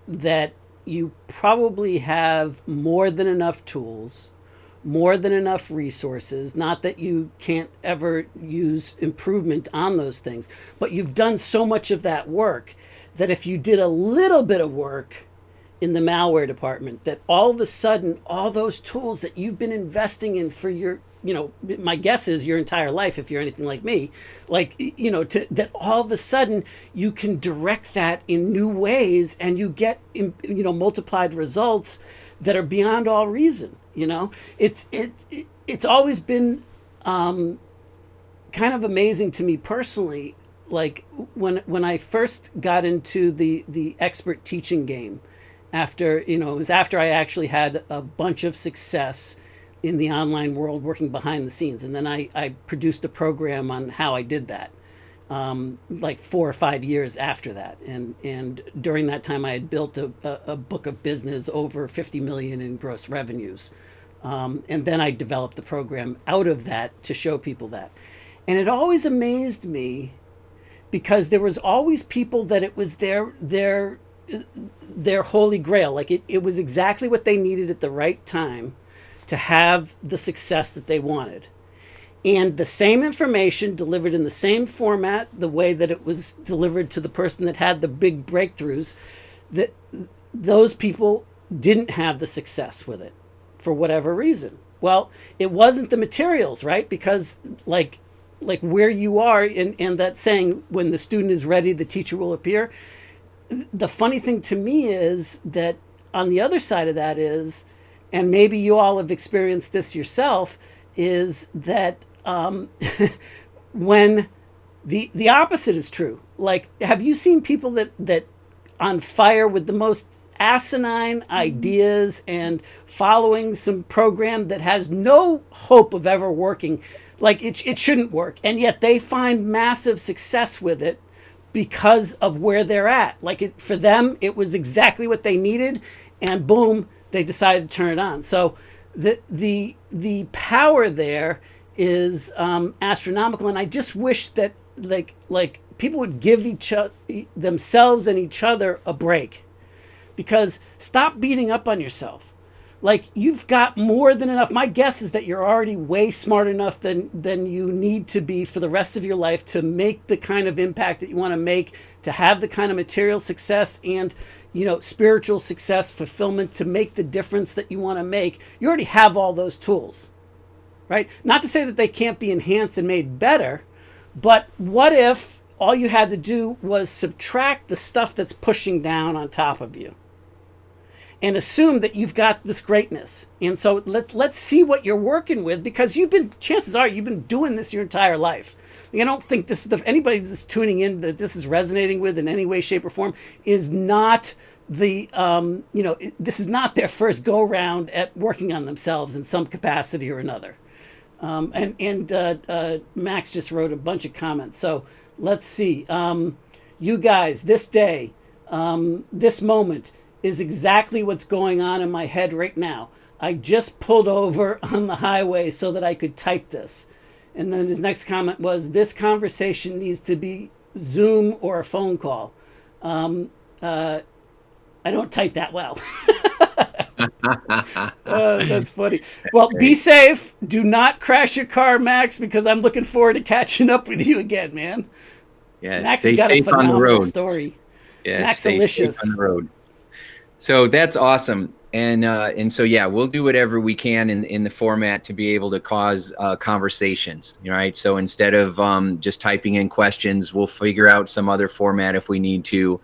that you probably have more than enough tools, more than enough resources, not that you can't ever use improvement on those things, but you've done so much of that work that if you did a little bit of work in the malware department, that all of a sudden, all those tools that you've been investing in for your, my guess is your entire life, if you're anything like me, that all of a sudden you can direct that in new ways, and you get, multiplied results that are beyond all reason. It's always been kind of amazing to me personally, like when I first got into the expert teaching game, after, it was after I actually had a bunch of success in the online world working behind the scenes. And then I produced a program on how I did that, 4 or 5 years after that. And during that time, I had built a book of business over 50 million in gross revenues. And then I developed the program out of that to show people that. And it always amazed me, because there was always people that it was their holy grail. Like it was exactly what they needed at the right time to have the success that they wanted. and the same information delivered in the same format, the way that it was delivered to the person that had the big breakthroughs, that those people didn't have the success with it for whatever reason. Well, it wasn't the materials, right? Because like where you are in that saying, when the student is ready, the teacher will appear. The funny thing to me is that on the other side of that is, and maybe you all have experienced this yourself, is that when the opposite is true. Like, have you seen people that on fire with the most asinine ideas and following some program that has no hope of ever working? Like, it shouldn't work, and yet they find massive success with it because of where they're at. Like, for them, it was exactly what they needed, and boom, they decided to turn it on. So the power there is astronomical, and I just wish that like people would give themselves and each other a break, because stop beating up on yourself. Like, you've got more than enough. My guess is that you're already way smart enough than you need to be for the rest of your life to make the kind of impact that you want to make, to have the kind of material success and, spiritual success, fulfillment, to make the difference that you want to make. You already have all those tools, right? Not to say that they can't be enhanced and made better, but what if all you had to do was subtract the stuff that's pushing down on top of you, and assume that you've got this greatness? And so let's see what you're working with, because chances are you've been doing this your entire life. I don't think this is anybody that's tuning in that this is resonating with in any way, shape, or form is not this is not their first go round at working on themselves in some capacity or another. Max just wrote a bunch of comments. So let's see. You guys, this day, this moment is exactly what's going on in my head right now. I just pulled over on the highway so that I could type this. And then his next comment was, this conversation needs to be Zoom or a phone call. I don't type that well. That's funny. Well, be safe. Do not crash your car, Max, because I'm looking forward to catching up with you again, man. Yeah, Max stay has got safe a on the phenomenal road. story. Yeah, stay safe on the road. So that's awesome. And so, yeah, we'll do whatever we can in the format to be able to cause conversations, right? So instead of just typing in questions, we'll figure out some other format if we need to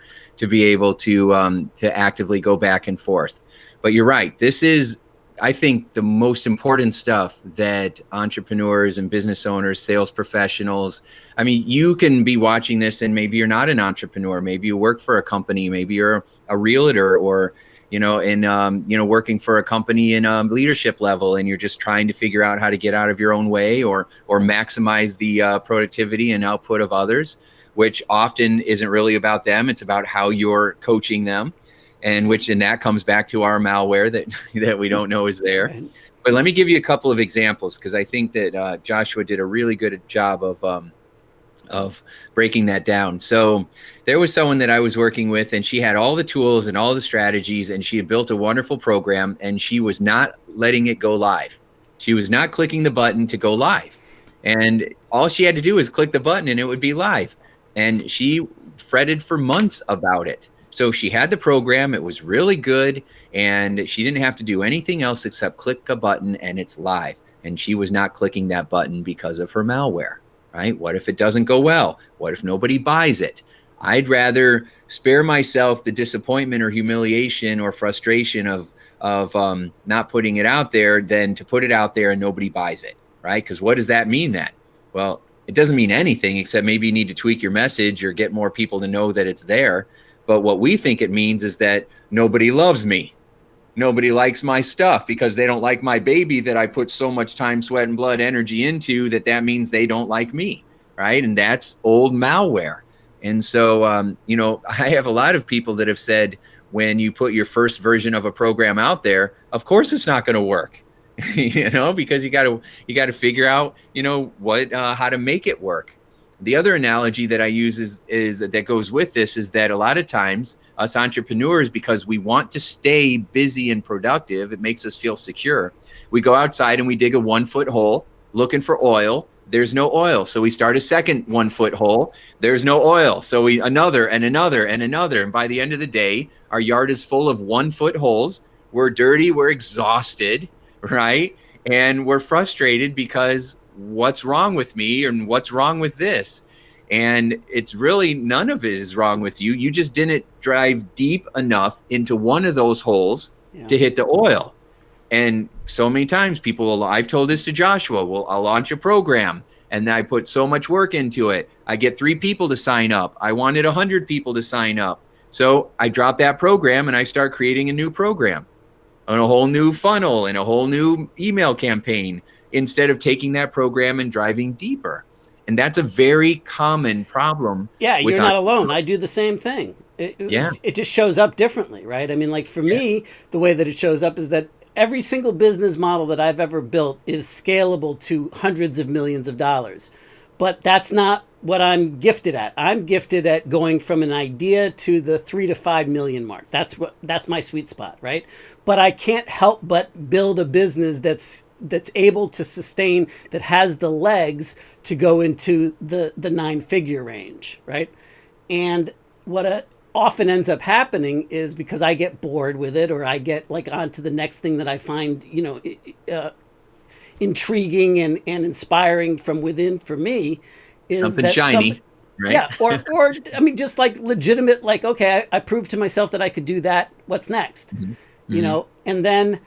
be able to actively go back and forth. But you're right. This is, I think, the most important stuff that entrepreneurs and business owners, sales professionals, I mean, you can be watching this and maybe you're not an entrepreneur. Maybe you work for a company. Maybe you're a realtor, or working for a company in a leadership level, and you're just trying to figure out how to get out of your own way or maximize the productivity and output of others, which often isn't really about them. It's about how you're coaching them, and that comes back to our malware that we don't know is there. Right. But let me give you a couple of examples, because I think that Joshua did a really good job of breaking that down. So there was someone that I was working with, and she had all the tools and all the strategies, and she had built a wonderful program, and she was not letting it go live. She was not clicking the button to go live. And all she had to do was click the button and it would be live. And she fretted for months about it. So she had the program, it was really good, and she didn't have to do anything else except click a button and it's live. And she was not clicking that button because of her malware. Right? What if it doesn't go well? What if nobody buys it? I'd rather spare myself the disappointment or humiliation or frustration of not putting it out there than to put it out there and nobody buys it, right? Because what does that mean then? Well, it doesn't mean anything, except maybe you need to tweak your message or get more people to know that it's there. But what we think it means is that nobody loves me. Nobody likes my stuff because they don't like my baby that I put so much time, sweat, and blood energy into, that means they don't like me, right? And that's old malware. And so, I have a lot of people that have said, when you put your first version of a program out there, of course it's not going to work, because you got to figure out, how to make it work. The other analogy that I use is that goes with this is that a lot of times us entrepreneurs, because we want to stay busy and productive, it makes us feel secure. We go outside and we dig a 1-foot hole looking for oil. There's no oil. So we start a second 1 foot hole. There's no oil. So we another and another and another. And by the end of the day, our yard is full of 1 foot holes. We're dirty. We're exhausted, right? And we're frustrated because what's wrong with me and what's wrong with this? And it's really none of it is wrong with you. You just didn't drive deep enough into one of those holes to hit the oil. And so many times I've told this to Joshua, well, I'll launch a program and I put so much work into it. I get 3 people to sign up. I wanted 100 people to sign up. So I drop that program and I start creating a new program and a whole new funnel and a whole new email campaign instead of taking that program and driving deeper. And that's a very common problem. Yeah, you're not alone. I do the same thing. It just shows up differently, right? I mean, like for me, the way that it shows up is that every single business model that I've ever built is scalable to hundreds of millions of dollars. But that's not what I'm gifted at. I'm gifted at going from an idea to the 3 to 5 million mark. That's my sweet spot, right? But I can't help but build a business that's able to sustain, that has the legs to go into the 9-figure range, right? And what often ends up happening is because I get bored with it, or I get like onto the next thing that I find, intriguing and inspiring from within for me, is something shiny, right? Yeah, or I mean, just like legitimate, like, okay, I proved to myself that I could do that. What's next? Mm-hmm. And then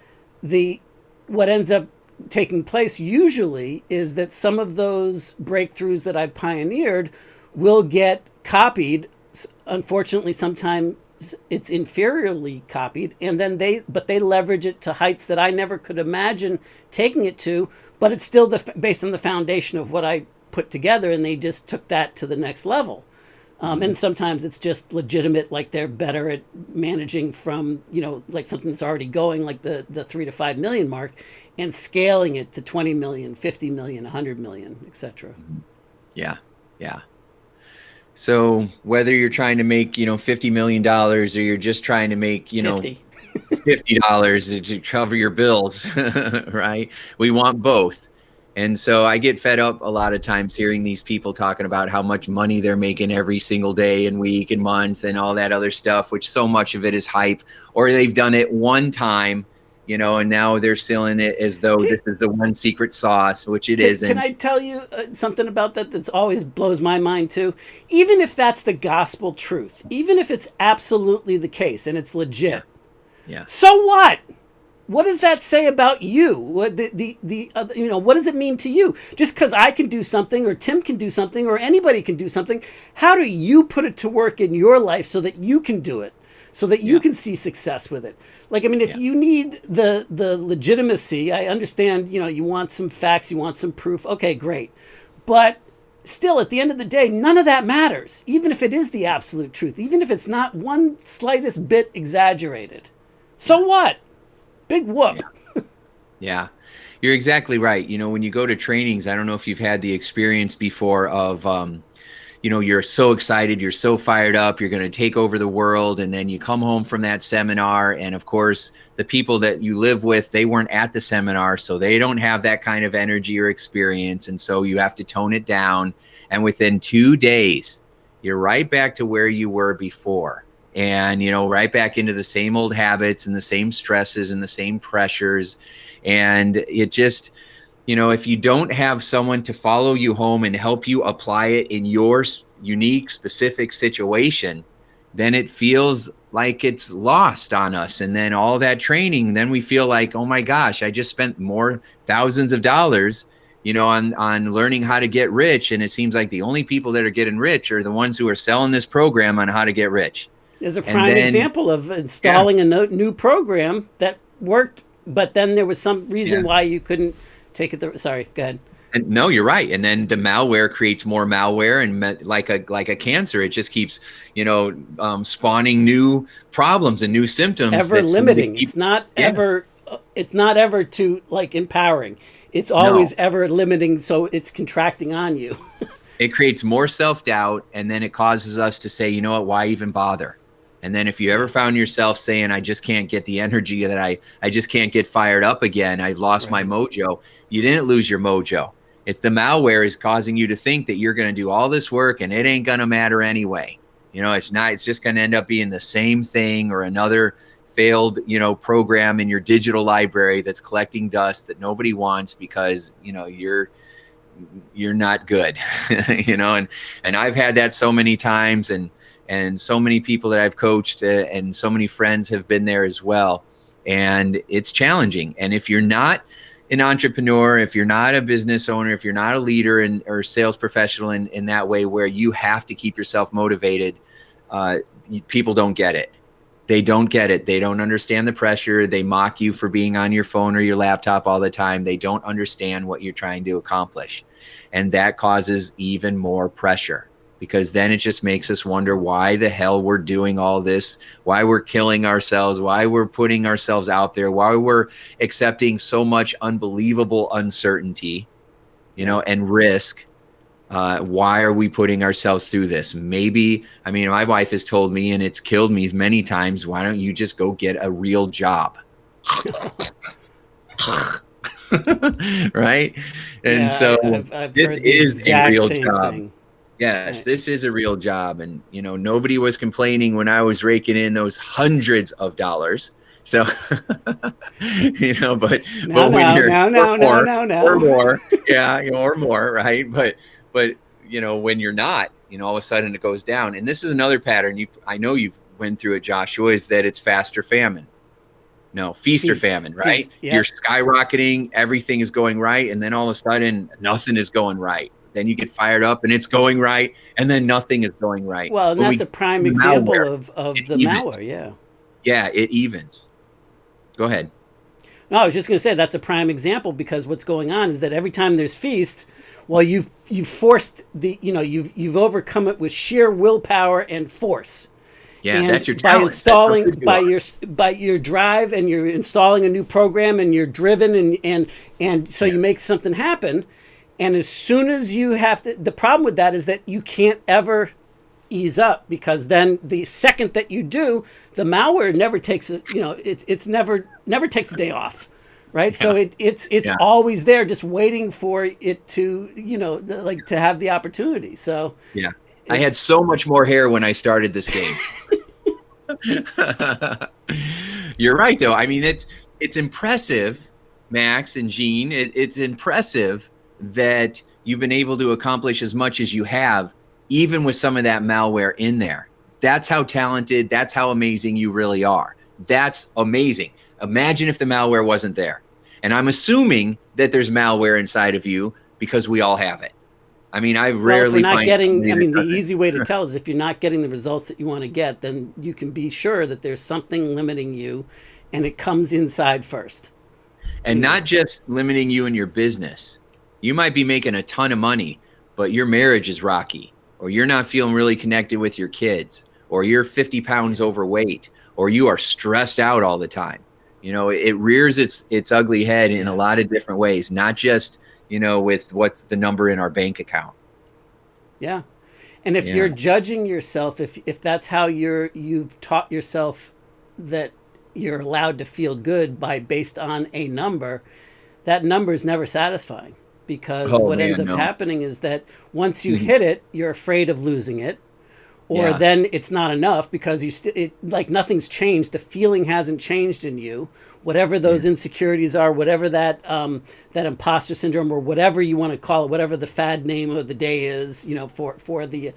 what ends up taking place usually is that some of those breakthroughs that I pioneered will get copied. Unfortunately, sometimes it's inferiorly copied, and then they leverage it to heights that I never could imagine taking it to, but it's still based on the foundation of what I put together, and they just took that to the next level. And sometimes it's just legitimate, like they're better at managing from, like something that's already going, like the 3 to 5 million mark, and scaling it to 20 million, 50 million, 100 million, etc. Yeah. So whether you're trying to make, $50 million, or you're just trying to make, $50 to cover your bills, right? We want both. And so I get fed up a lot of times hearing these people talking about how much money they're making every single day and week and month and all that other stuff, which so much of it is hype, or they've done it one time, and now they're selling it as though this is the one secret sauce, which it isn't. Can I tell you something about that always blows my mind too? Even if that's the gospel truth, even if it's absolutely the case and it's legit, so what? What does that say about you? What what does it mean to you? Just because I can do something, or Tim can do something, or anybody can do something, how do you put it to work in your life so that you can do it, so that you can see success with it? Like, I mean, if you need the legitimacy, I understand, you want some facts, you want some proof. Okay, great. But still, at the end of the day, none of that matters, even if it is the absolute truth, even if it's not one slightest bit exaggerated. So what? Big whoop. Yeah, you're exactly right. When you go to trainings, I don't know if you've had the experience before of, you're so excited, you're so fired up, you're going to take over the world. And then you come home from that seminar. And of course, the people that you live with, they weren't at the seminar, so they don't have that kind of energy or experience. And so you have to tone it down. And within 2 days, you're right back to where you were before. And, right back into the same old habits and the same stresses and the same pressures. And it just, if you don't have someone to follow you home and help you apply it in your unique, specific situation, then it feels like it's lost on us. And then all that training, then we feel like, oh my gosh, I just spent more thousands of dollars, on learning how to get rich. And it seems like the only people that are getting rich are the ones who are selling this program on how to get rich. There's a prime example of installing a new program that worked, but then there was some reason why you couldn't take it. Sorry, go ahead. And no, you're right. And then the malware creates more malware, and like a cancer, it just keeps, spawning new problems and new symptoms. Ever limiting. It's not ever too empowering. It's always ever limiting. So it's contracting on you. It creates more self-doubt, and then it causes us to say, why even bother? And then if you ever found yourself saying, I just can't get the energy that I just can't get fired up again, I've lost my mojo, you didn't lose your mojo. It's the malware is causing you to think that you're going to do all this work and it ain't going to matter anyway. It's not, it's just going to end up being the same thing or another failed, program in your digital library that's collecting dust that nobody wants because, you're not good, and I've had that so many times, and so many people that I've coached and so many friends have been there as well. And it's challenging. And if you're not an entrepreneur, if you're not a business owner, if you're not a leader or sales professional in that way where you have to keep yourself motivated, people don't get it. They don't get it. They don't understand the pressure. They mock you for being on your phone or your laptop all the time. They don't understand what you're trying to accomplish. And that causes even more pressure, because then it just makes us wonder why the hell we're doing all this, why we're killing ourselves, why we're putting ourselves out there, why we're accepting so much unbelievable uncertainty, and risk. Why are we putting ourselves through this? Maybe, my wife has told me, and it's killed me many times, why don't you just go get a real job? Right? And so I've this heard the is a real job. thing. Yes, Right. this is a real job. And, nobody was complaining when I was raking in those hundreds of dollars. So, but when you're or more, yeah, or more, right? But when you're not, all of a sudden it goes down. And this is another pattern. I know you've went through it, Joshua, is that it's fast or famine. No, feast or famine, right? Feast, yep. You're skyrocketing, everything is going right, and then all of a sudden nothing is going right. Then you get fired up and it's going right, and then nothing is going right. Well, and that's a prime example of the malware, yeah. Yeah, it evens. Go ahead. No, I was just going to say that's a prime example, because what's going on is that every time there's feast, well, you've forced you've overcome it with sheer willpower and force. Yeah, and that's your talent. By your drive, and you're installing a new program, and you're driven, and so you make something happen. And as soon as you have to, the problem with that is that you can't ever ease up, because then the second that you do, the malware never takes it's never takes a day off, right? Yeah. So it's always there, just waiting for it to to have the opportunity. So yeah, I had so much more hair when I started this game. You're right, though. It's impressive, Max and Gene. It's impressive that you've been able to accomplish as much as you have, even with some of that malware in there. That's how talented, that's how amazing you really are. That's amazing. Imagine if the malware wasn't there. And I'm assuming that there's malware inside of you, because we all have it. I rarely find the easy way to tell is if you're not getting the results that you want to get, then you can be sure that there's something limiting you, and it comes inside first. And not just limiting you in your business. You might be making a ton of money, but your marriage is rocky, or you're not feeling really connected with your kids, or you're 50 pounds overweight, or you are stressed out all the time. It rears its ugly head in a lot of different ways, not just with what's the number in our bank account. Yeah. And if you're judging yourself, if that's how you've taught yourself that you're allowed to feel good based on a number, that number is never satisfying, because what ends up happening is that once you hit it, you're afraid of losing it, or then it's not enough, because like nothing's changed. The feeling hasn't changed in you. Whatever those insecurities are, whatever that imposter syndrome, or whatever you want to call it, whatever the fad name of the day is, for the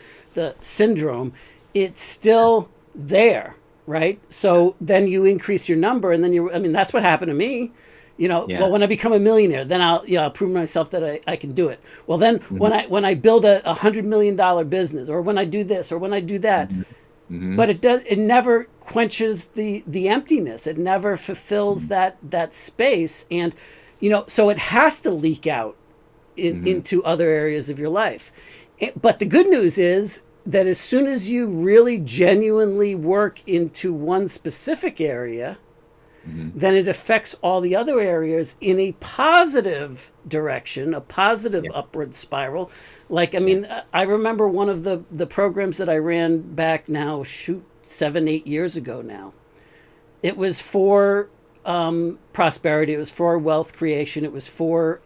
syndrome, it's still there, right? So then you increase your number, and then that's what happened to me. Well, when I become a millionaire, then I'll prove myself that I can do it. Well, then when I build a $100 million business, or when I do this, or when I do that, but it never quenches the emptiness. It never fulfills that space. And, so it has to leak out into other areas of your life. But the good news is that as soon as you really genuinely work into one specific area, then it affects all the other areas in a positive direction, a positive upward spiral. Like, I remember one of the programs that I ran back now, 7, 8 years ago now. It was for prosperity. It was for wealth creation. It was for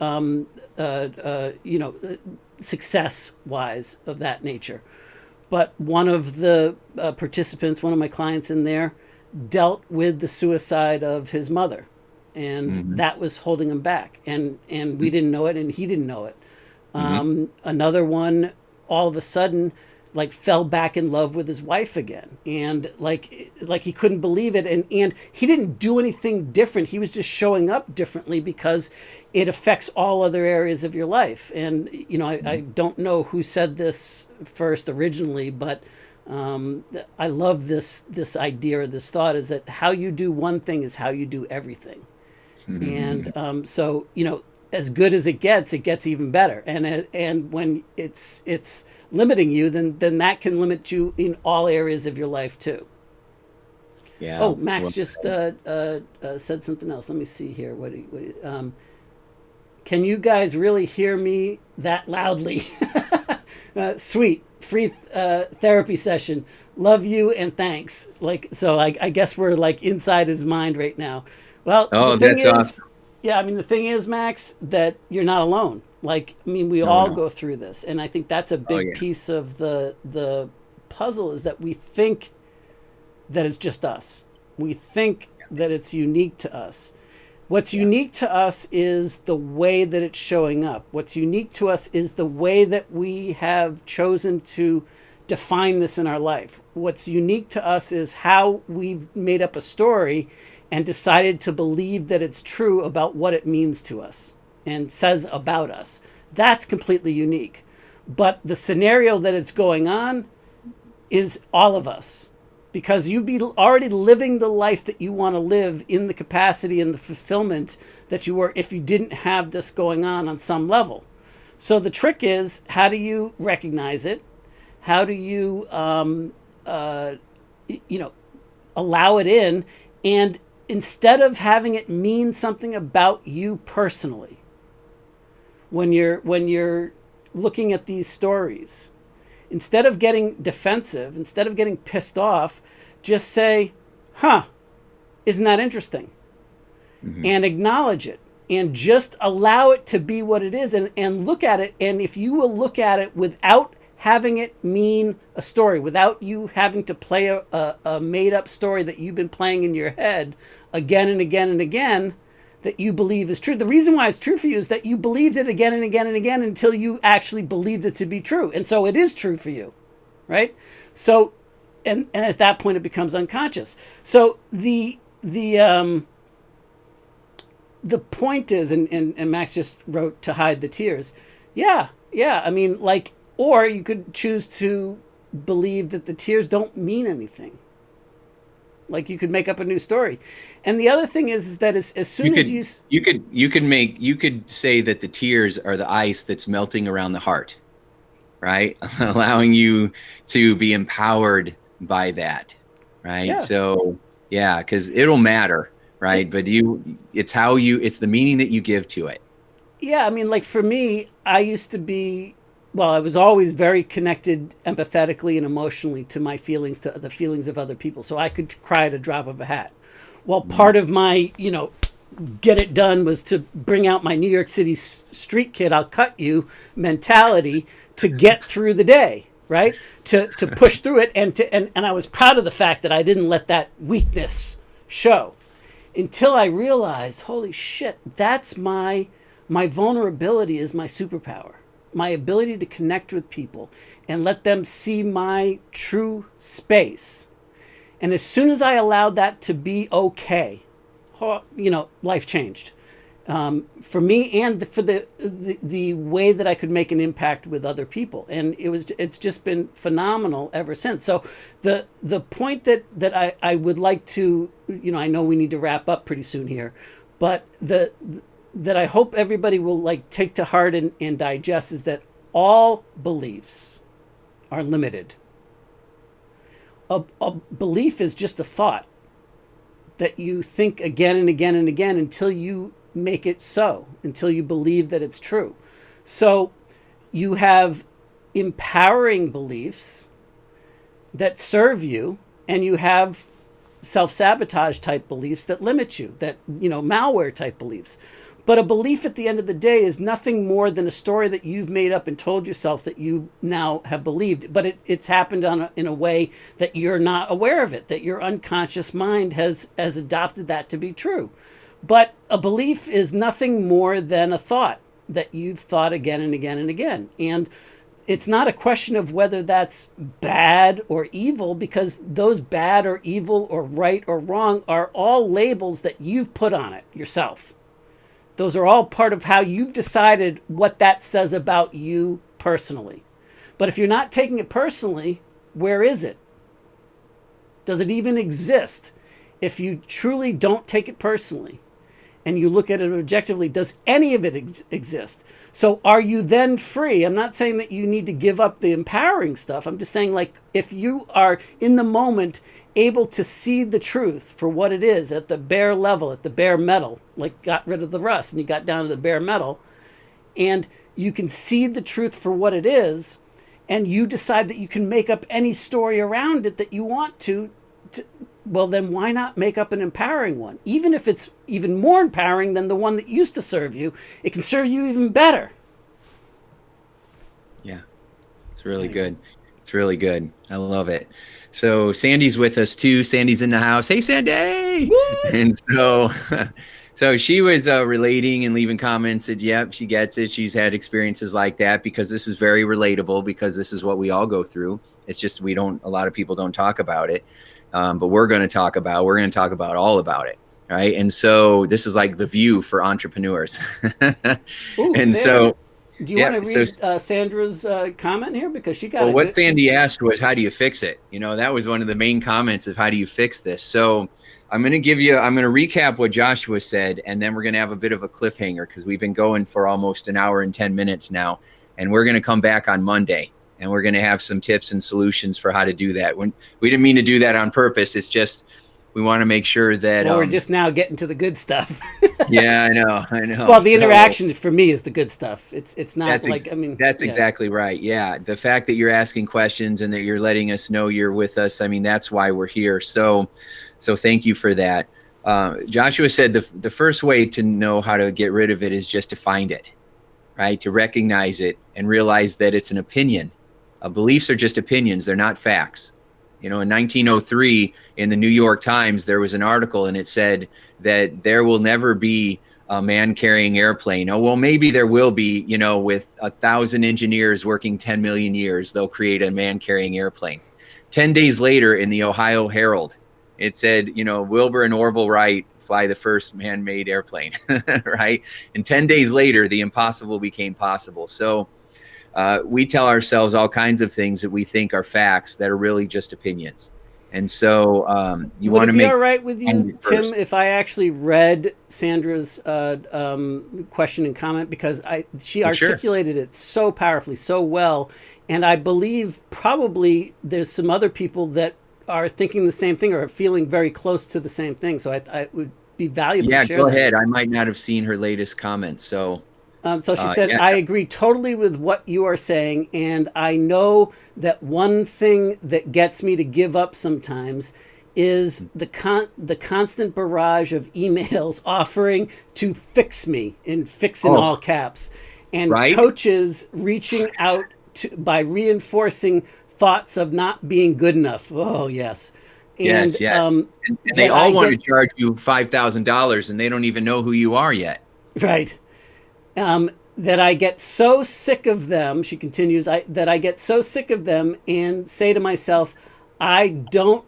success wise of that nature. But one of the participants, one of my clients in there, dealt with the suicide of his mother, and that was holding him back. And we didn't know it, and he didn't know it. Another one, all of a sudden, like fell back in love with his wife again, and like he couldn't believe it, and he didn't do anything different. He was just showing up differently because it affects all other areas of your life. And I don't know who said this first originally, but I love this idea or this thought, is that how you do one thing is how you do everything. And so as good as it gets even better. And when it's limiting you, then that can limit you in all areas of your life too. Yeah. Oh, Max just said something else. Let me see here. Can you guys really hear me that loudly? Sweet. Free therapy session. Love you and thanks. So I guess we're like inside his mind right now. Well, oh, the thing that's is, awesome. yeah, I mean, the thing is, Max, that you're not alone. We all go through this. And I think that's a big piece of the puzzle, is that we think that it's just us. We think that it's unique to us. What's unique to us is the way that it's showing up. What's unique to us is the way that we have chosen to define this in our life. What's unique to us is how we've made up a story and decided to believe that it's true about what it means to us and says about us. That's completely unique. But the scenario that it's going on is all of us, because you'd be already living the life that you want to live in the capacity and the fulfillment that you were if you didn't have this going on some level. So the trick is, how do you recognize it? How do you allow it in? And instead of having it mean something about you personally, when you're looking at these stories, instead of getting defensive, instead of getting pissed off, just say, isn't that interesting? And acknowledge it, and just allow it to be what it is, and look at it. And if you will look at it without having it mean a story, without you having to play a made-up story that you've been playing in your head again and again and again, that you believe is true. The reason why it's true for you is that you believed it again and again and again until you actually believed it to be true. And so it is true for you, right? So, and at that point it becomes unconscious. So the point is, and Max just wrote to hide the tears. Yeah. I mean, or you could choose to believe that the tears don't mean anything. You could make up a new story. And the other thing is that as soon as you could say that the tears are the ice that's melting around the heart, right? Allowing you to be empowered by that, right? Yeah. So because it'll matter, right? But it's the meaning that you give to it. Yeah, I mean, for me, I used to be, I was always very connected empathetically and emotionally to my feelings, to the feelings of other people. So I could cry at a drop of a hat. Well, part of my, get it done was to bring out my New York City street kid, I'll cut you mentality to get through the day, right? To push through it. And I was proud of the fact that I didn't let that weakness show, until I realized, holy shit, that's my vulnerability is my superpower. My ability to connect with people and let them see my true space. And as soon as I allowed that to be okay, life changed for me, and for the way that I could make an impact with other people. And it's just been phenomenal ever since. So the point that I would like to, I know we need to wrap up pretty soon here, but that I hope everybody will take to heart and digest is that all beliefs are limited. A belief is just a thought that you think again and again and again until you make it so, until you believe that it's true. So you have empowering beliefs that serve you, and you have self-sabotage type beliefs that limit you, that, malware type beliefs. But a belief at the end of the day is nothing more than a story that you've made up and told yourself that you now have believed. But it's happened in a way that you're not aware of it, that your unconscious mind has adopted that to be true. But a belief is nothing more than a thought that you've thought again and again and again. And it's not a question of whether that's bad or evil, because those bad or evil or right or wrong are all labels that you've put on it yourself. Those are all part of how you've decided what that says about you personally. But if you're not taking it personally, where is it? Does it even exist? If you truly don't take it personally and you look at it objectively, does any of it exist? So are you then free? I'm not saying that you need to give up the empowering stuff. I'm just saying, like, if you are in the moment able to see the truth for what it is at the bare level, at the bare metal, like got rid of the rust and you got down to the bare metal, and you can see the truth for what it is, and you decide that you can make up any story around it that you want to, well, then why not make up an empowering one? Even if it's even more empowering than the one that used to serve you, it can serve you even better. Yeah, it's really good. It's really good. I love it. So Sandy's with us too. Sandy's in the house. Hey, Sandy. Woo! And so she was relating and leaving comments that, yep, she gets it. She's had experiences like that, because this is very relatable, because this is what we all go through. It's just a lot of people don't talk about it. But we're going to talk about all about it. Right. And so this is like the view for entrepreneurs. Ooh, and Sarah, do you want to read Sandra's comment here? Because she got what Sandy asked was, how do you fix it? That was one of the main comments of, how do you fix this? So I'm going to recap what Joshua said, and then we're going to have a bit of a cliffhanger, because we've been going for almost an hour and 10 minutes now, and we're going to come back on Monday. And we're going to have some tips and solutions for how to do that. We didn't mean to do that on purpose. It's just, we want to make sure that... Well, we're just now getting to the good stuff. Yeah, I know. Well, the interaction for me is the good stuff. It's not That's exactly right. Yeah. The fact that you're asking questions and that you're letting us know you're with us, that's why we're here. So thank you for that. Joshua said the first way to know how to get rid of it is just to find it, right? To recognize it and realize that it's an opinion. Beliefs are just opinions. They're not facts. In 1903, in the New York Times, there was an article, and it said that there will never be a man-carrying airplane. Oh, well, maybe there will be, with 1,000 engineers working 10 million years, they'll create a man-carrying airplane. 10 days later, in the Ohio Herald, it said, Wilbur and Orville Wright fly the first man-made airplane, right? And 10 days later, the impossible became possible. So we tell ourselves all kinds of things that we think are facts that are really just opinions. And so you want to make... Would it be all right with you, Tim, if I actually read Sandra's question and comment? Because she articulated it so powerfully, so well. And I believe probably there's some other people that are thinking the same thing or are feeling very close to the same thing. So I would be valuable to share that. Yeah, go ahead. I might not have seen her latest comment, so... So she said, I agree totally with what you are saying. And I know that one thing that gets me to give up sometimes is the constant barrage of emails offering to fix me, and fix in all caps. And coaches reaching out by reinforcing thoughts of not being good enough. Oh, yes. And, yes. And they all want to charge you $5,000 and they don't even know who you are yet. Right. That I get so sick of them, she continues, that I get so sick of them and say to myself, I do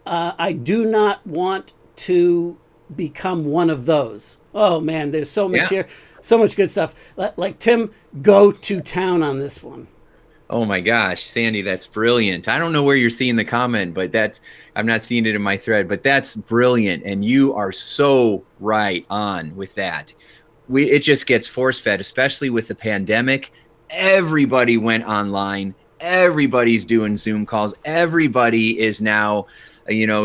not want to become one of those. Oh man, there's so much here, so much good stuff. Like Tim, go to town on this one. Oh my gosh, Sandy, that's brilliant. I don't know where you're seeing the comment, but I'm not seeing it in my thread, but that's brilliant. And you are so right on with that. It just gets force-fed, especially with the pandemic. Everybody went online. Everybody's doing Zoom calls. Everybody is now,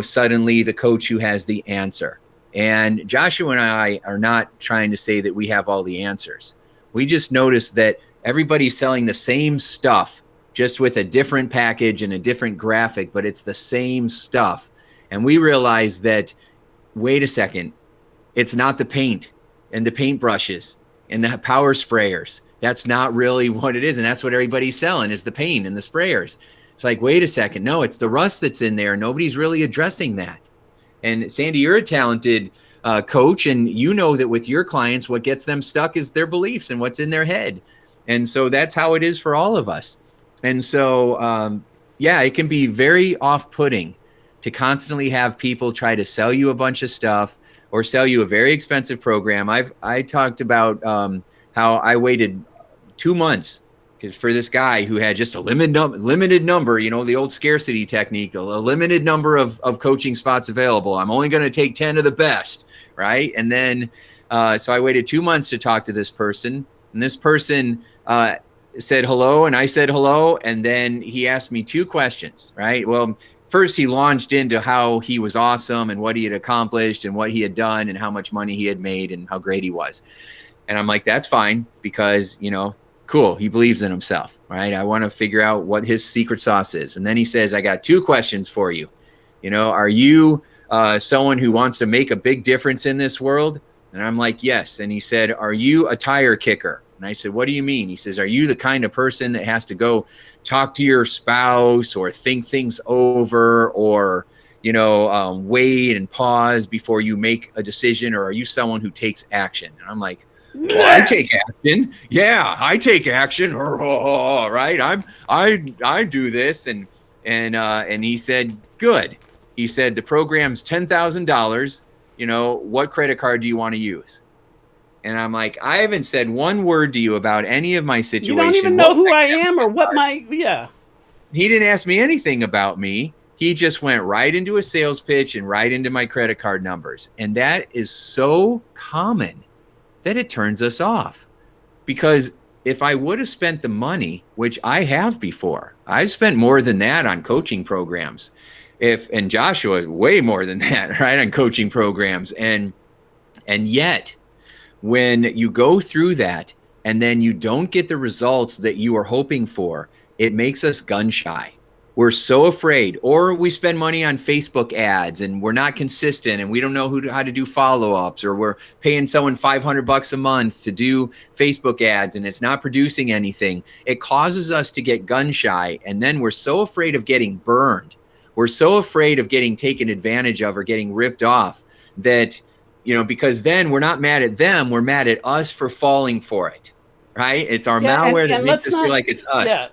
suddenly the coach who has the answer. And Joshua and I are not trying to say that we have all the answers. We just noticed that everybody's selling the same stuff just with a different package and a different graphic, but it's the same stuff. And we realized that, wait a second, it's not the paint and the paintbrushes and the power sprayers. That's not really what it is. And that's what everybody's selling, is the paint and the sprayers. It's like, wait a second. No, it's the rust that's in there. Nobody's really addressing that. And Sandy, you're a talented coach, and you know that with your clients, what gets them stuck is their beliefs and what's in their head. And so that's how it is for all of us. And so, yeah, it can be very off-putting to constantly have people try to sell you a bunch of stuff or sell you a very expensive program. I talked about how I waited 2 months for this guy who had just a limited number, you know, the old scarcity technique, a limited number of coaching spots available. I'm only going to take 10 of the best, right? And then, so I waited 2 months to talk to this person, and this person said hello, and I said hello, and then he asked me 2 questions, right? Well, first he launched into how he was awesome and what he had accomplished and what he had done and how much money he had made and how great he was. And I'm like, that's fine, because, you know, cool, he believes in himself, right? I want to figure out what his secret sauce is. And then he says, I got 2 questions for you. You know, are you someone who wants to make a big difference in this world? And I'm like, yes. And he said, are you a tire kicker? And I said, what do you mean? He says, are you the kind of person that has to go talk to your spouse or think things over, or, you know, wait and pause before you make a decision? Or are you someone who takes action? And I'm like, well, I take action. Yeah, I take action. Right. I do this. And he said, good. He said, the program's $10,000. You know, what credit card do you want to use? And I'm like, I haven't said one word to you about any of my situation. You don't even know who I am or what my, yeah. He didn't ask me anything about me. He just went right into a sales pitch and right into my credit card numbers. And that is so common that it turns us off. Because if I would have spent the money, which I have before, I've spent more than that on coaching programs. And Joshua, way more than that, right, on coaching programs. And yet, when you go through that and then you don't get the results that you are hoping for, it makes us gun shy. We're so afraid, or we spend money on Facebook ads and we're not consistent and we don't know how to do follow-ups, or we're paying someone $500 a month to do Facebook ads and it's not producing anything. It causes us to get gun shy, and then we're so afraid of getting burned. We're so afraid of getting taken advantage of or getting ripped off that, you know, because then we're not mad at them, we're mad at us for falling for it, right? It's our malware that makes us feel like it's us. Yeah.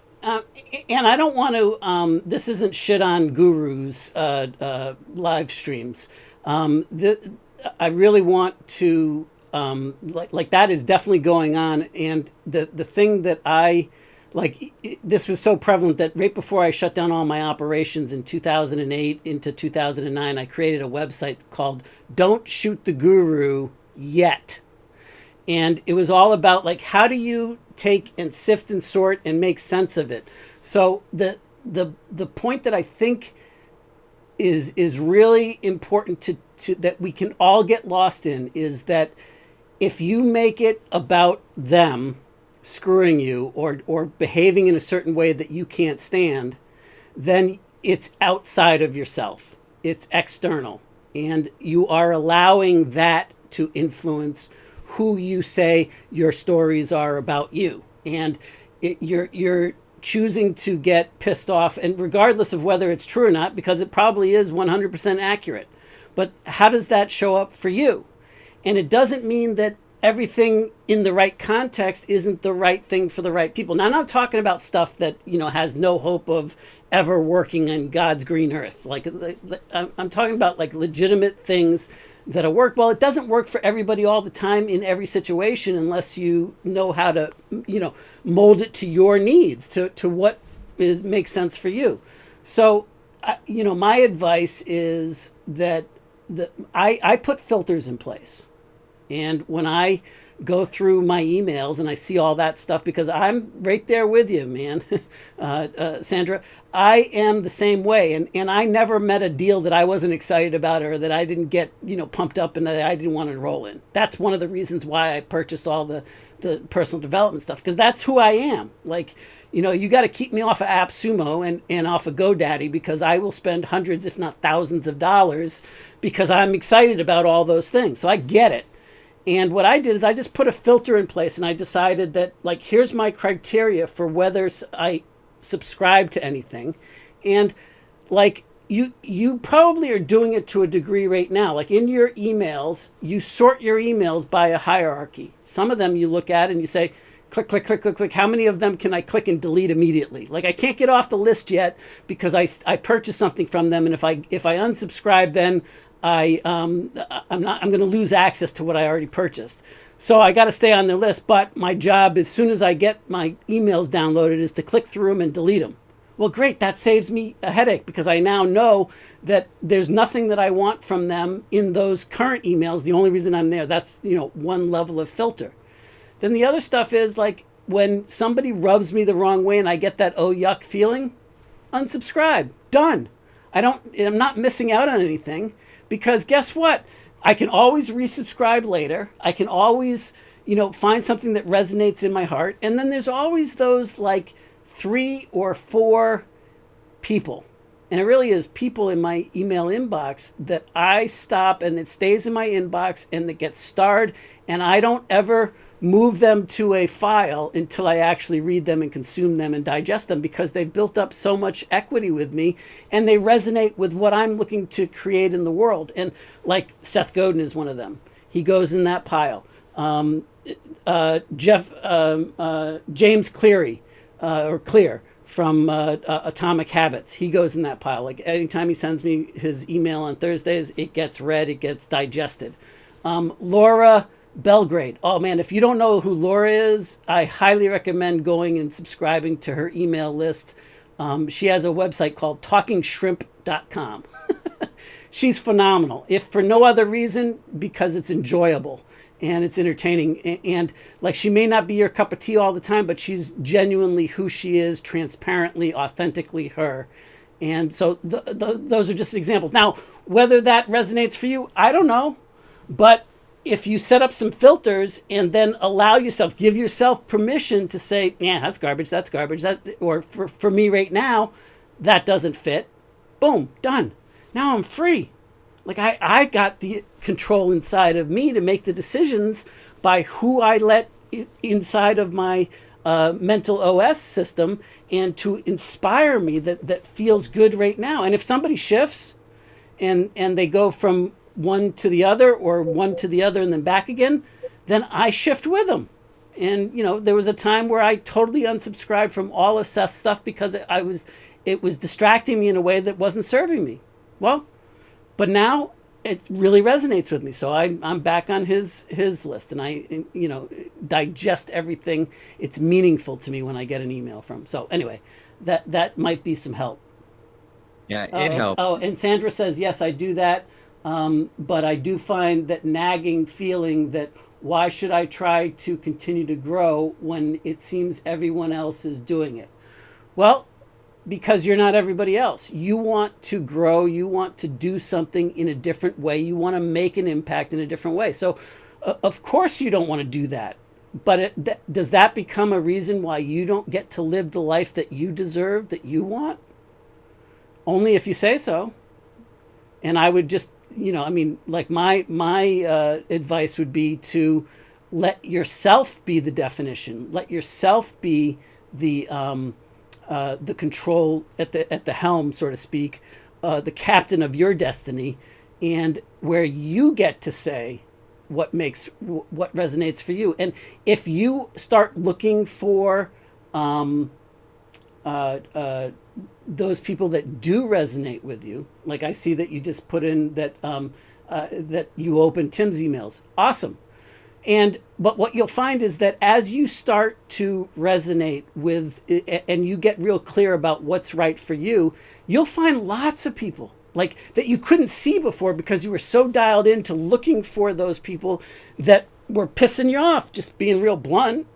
And I don't want to, this isn't shit on gurus, live streams. I really want to, like that is definitely going on. And the thing that this was so prevalent that right before I shut down all my operations in 2008 into 2009, I created a website called Don't Shoot the Guru Yet. And it was all about, like, how do you take and sift and sort and make sense of it? So the point that I think is really important to that we can all get lost in is that if you make it about them screwing you or behaving in a certain way that you can't stand, then it's outside of yourself. It's external. And you are allowing that to influence who you say your stories are about you. And you're choosing to get pissed off, and regardless of whether it's true or not, because it probably is 100% accurate. But how does that show up for you? And it doesn't mean that everything in the right context isn't the right thing for the right people. Now, I'm not talking about stuff that, you know, has no hope of ever working on God's green earth. Like, I'm talking about like legitimate things that'll work. Well, it doesn't work for everybody all the time in every situation unless you know how to, you know, mold it to your needs, to what makes sense for you. So, you know, my advice is that I put filters in place. And when I go through my emails and I see all that stuff, because I'm right there with you, man. Sandra, I am the same way. And I never met a deal that I wasn't excited about, or that I didn't get, pumped up and that I didn't want to enroll in. That's one of the reasons why I purchased all the personal development stuff, because that's who I am. Like, you got to keep me off of AppSumo and off of GoDaddy, because I will spend hundreds, if not thousands of dollars, because I'm excited about all those things. So I get it. And what I did is I just put a filter in place, and I decided that, like, here's my criteria for whether I subscribe to anything. And like, you probably are doing it to a degree right now. Like, in your emails, you sort your emails by a hierarchy. Some of them you look at and you say, click, click, click, click, click. How many of them can I click and delete immediately? Like, I can't get off the list yet because I purchased something from them, and if I unsubscribe, then I'm going to lose access to what I already purchased. So I got to stay on their list. But my job, as soon as I get my emails downloaded, is to click through them and delete them. Well, great. That saves me a headache, because I now know that there's nothing that I want from them in those current emails. The only reason I'm there, that's, one level of filter. Then the other stuff is, like, when somebody rubs me the wrong way and I get that oh yuck feeling, unsubscribe. Done. I'm not missing out on anything, because guess what? I can always resubscribe later. I can always, find something that resonates in my heart. And then there's always those, like, 3 or 4 people. And it really is people in my email inbox that I stop, and it stays in my inbox, and it gets starred, and I don't ever move them to a file until I actually read them and consume them and digest them, because they've built up so much equity with me, and they resonate with what I'm looking to create in the world. And like, Seth Godin is one of them. He goes in that pile. James Cleary, or Clear, from Atomic Habits, he goes in that pile. Like, anytime he sends me his email on Thursdays, it gets read, it gets digested. Laura Belgrade. Oh man, if you don't know who Laura is, I highly recommend going and subscribing to her email list. She has a website called talkingshrimp.com. She's phenomenal, if for no other reason, because it's enjoyable and it's entertaining. And like, she may not be your cup of tea all the time, but she's genuinely who she is, transparently, authentically her. And so those are just examples. Now, whether that resonates for you, I don't know. But if you set up some filters and then allow yourself, give yourself permission to say, yeah, that's garbage, or for me right now, that doesn't fit. Boom, done. Now I'm free. Like, I got the control inside of me to make the decisions by who I let inside of my mental OS system, and to inspire me that feels good right now. And if somebody shifts and they go from one to the other, or one to the other and then back again, then I shift with them. And there was a time where I totally unsubscribed from all of Seth's stuff because it was distracting me in a way that wasn't serving me. Well, but now it really resonates with me, so I'm back on his list, and I digest everything. It's meaningful to me when I get an email from. So anyway, that might be some help. Yeah, it helps. Oh, and Sandra says, yes, I do that. But I do find that nagging feeling that, why should I try to continue to grow when it seems everyone else is doing it? Well, because you're not everybody else. You want to grow. You want to do something in a different way. You want to make an impact in a different way. So, of course, you don't want to do that. But does that become a reason why you don't get to live the life that you deserve, that you want? Only if you say so. And I would just, like, my advice would be to let yourself be the definition. Let yourself be the control at the helm, so to speak, the captain of your destiny, and where you get to say what resonates for you. And if you start looking for those people that do resonate with you, like I see that you just put in that that you open Tim's emails. Awesome. But what you'll find is that as you start to resonate with and you get real clear about what's right for you, you'll find lots of people like that you couldn't see before because you were so dialed into looking for those people that were pissing you off, just being real blunt,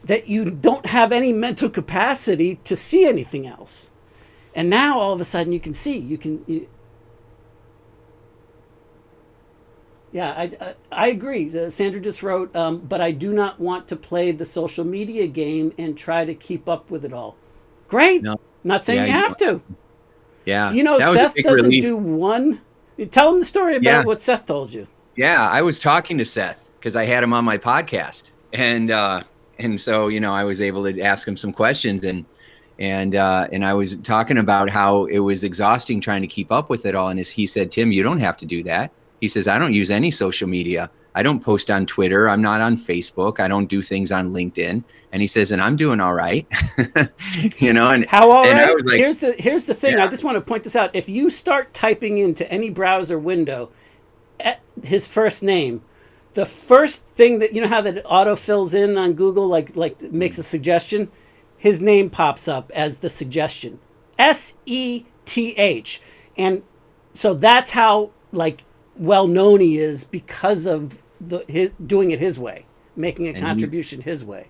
that you don't have any mental capacity to see anything else. And now all of a sudden you can see, yeah, I agree. Sandra just wrote, but I do not want to play the social media game and try to keep up with it all. Great. No. Not saying Yeah, you have to. Yeah. That was Seth doesn't relief. Do one. Tell him the story about what Seth told you. Yeah, I was talking to Seth because I had him on my podcast, and so I was able to ask him some questions, and I was talking about how it was exhausting trying to keep up with it all, and he said, Tim, you don't have to do that. He says, I don't use any social media. I don't post on Twitter. I'm not on Facebook. I don't do things on LinkedIn. And he says, and I'm doing all right. And how all and right? I was like, here's the thing. Yeah. I just want to point this out. If you start typing into any browser window his first name, the first thing that how that auto fills in on Google, like makes a suggestion, his name pops up as the suggestion, SETH, and so that's how well known he is because of doing it his way, making a contribution his way.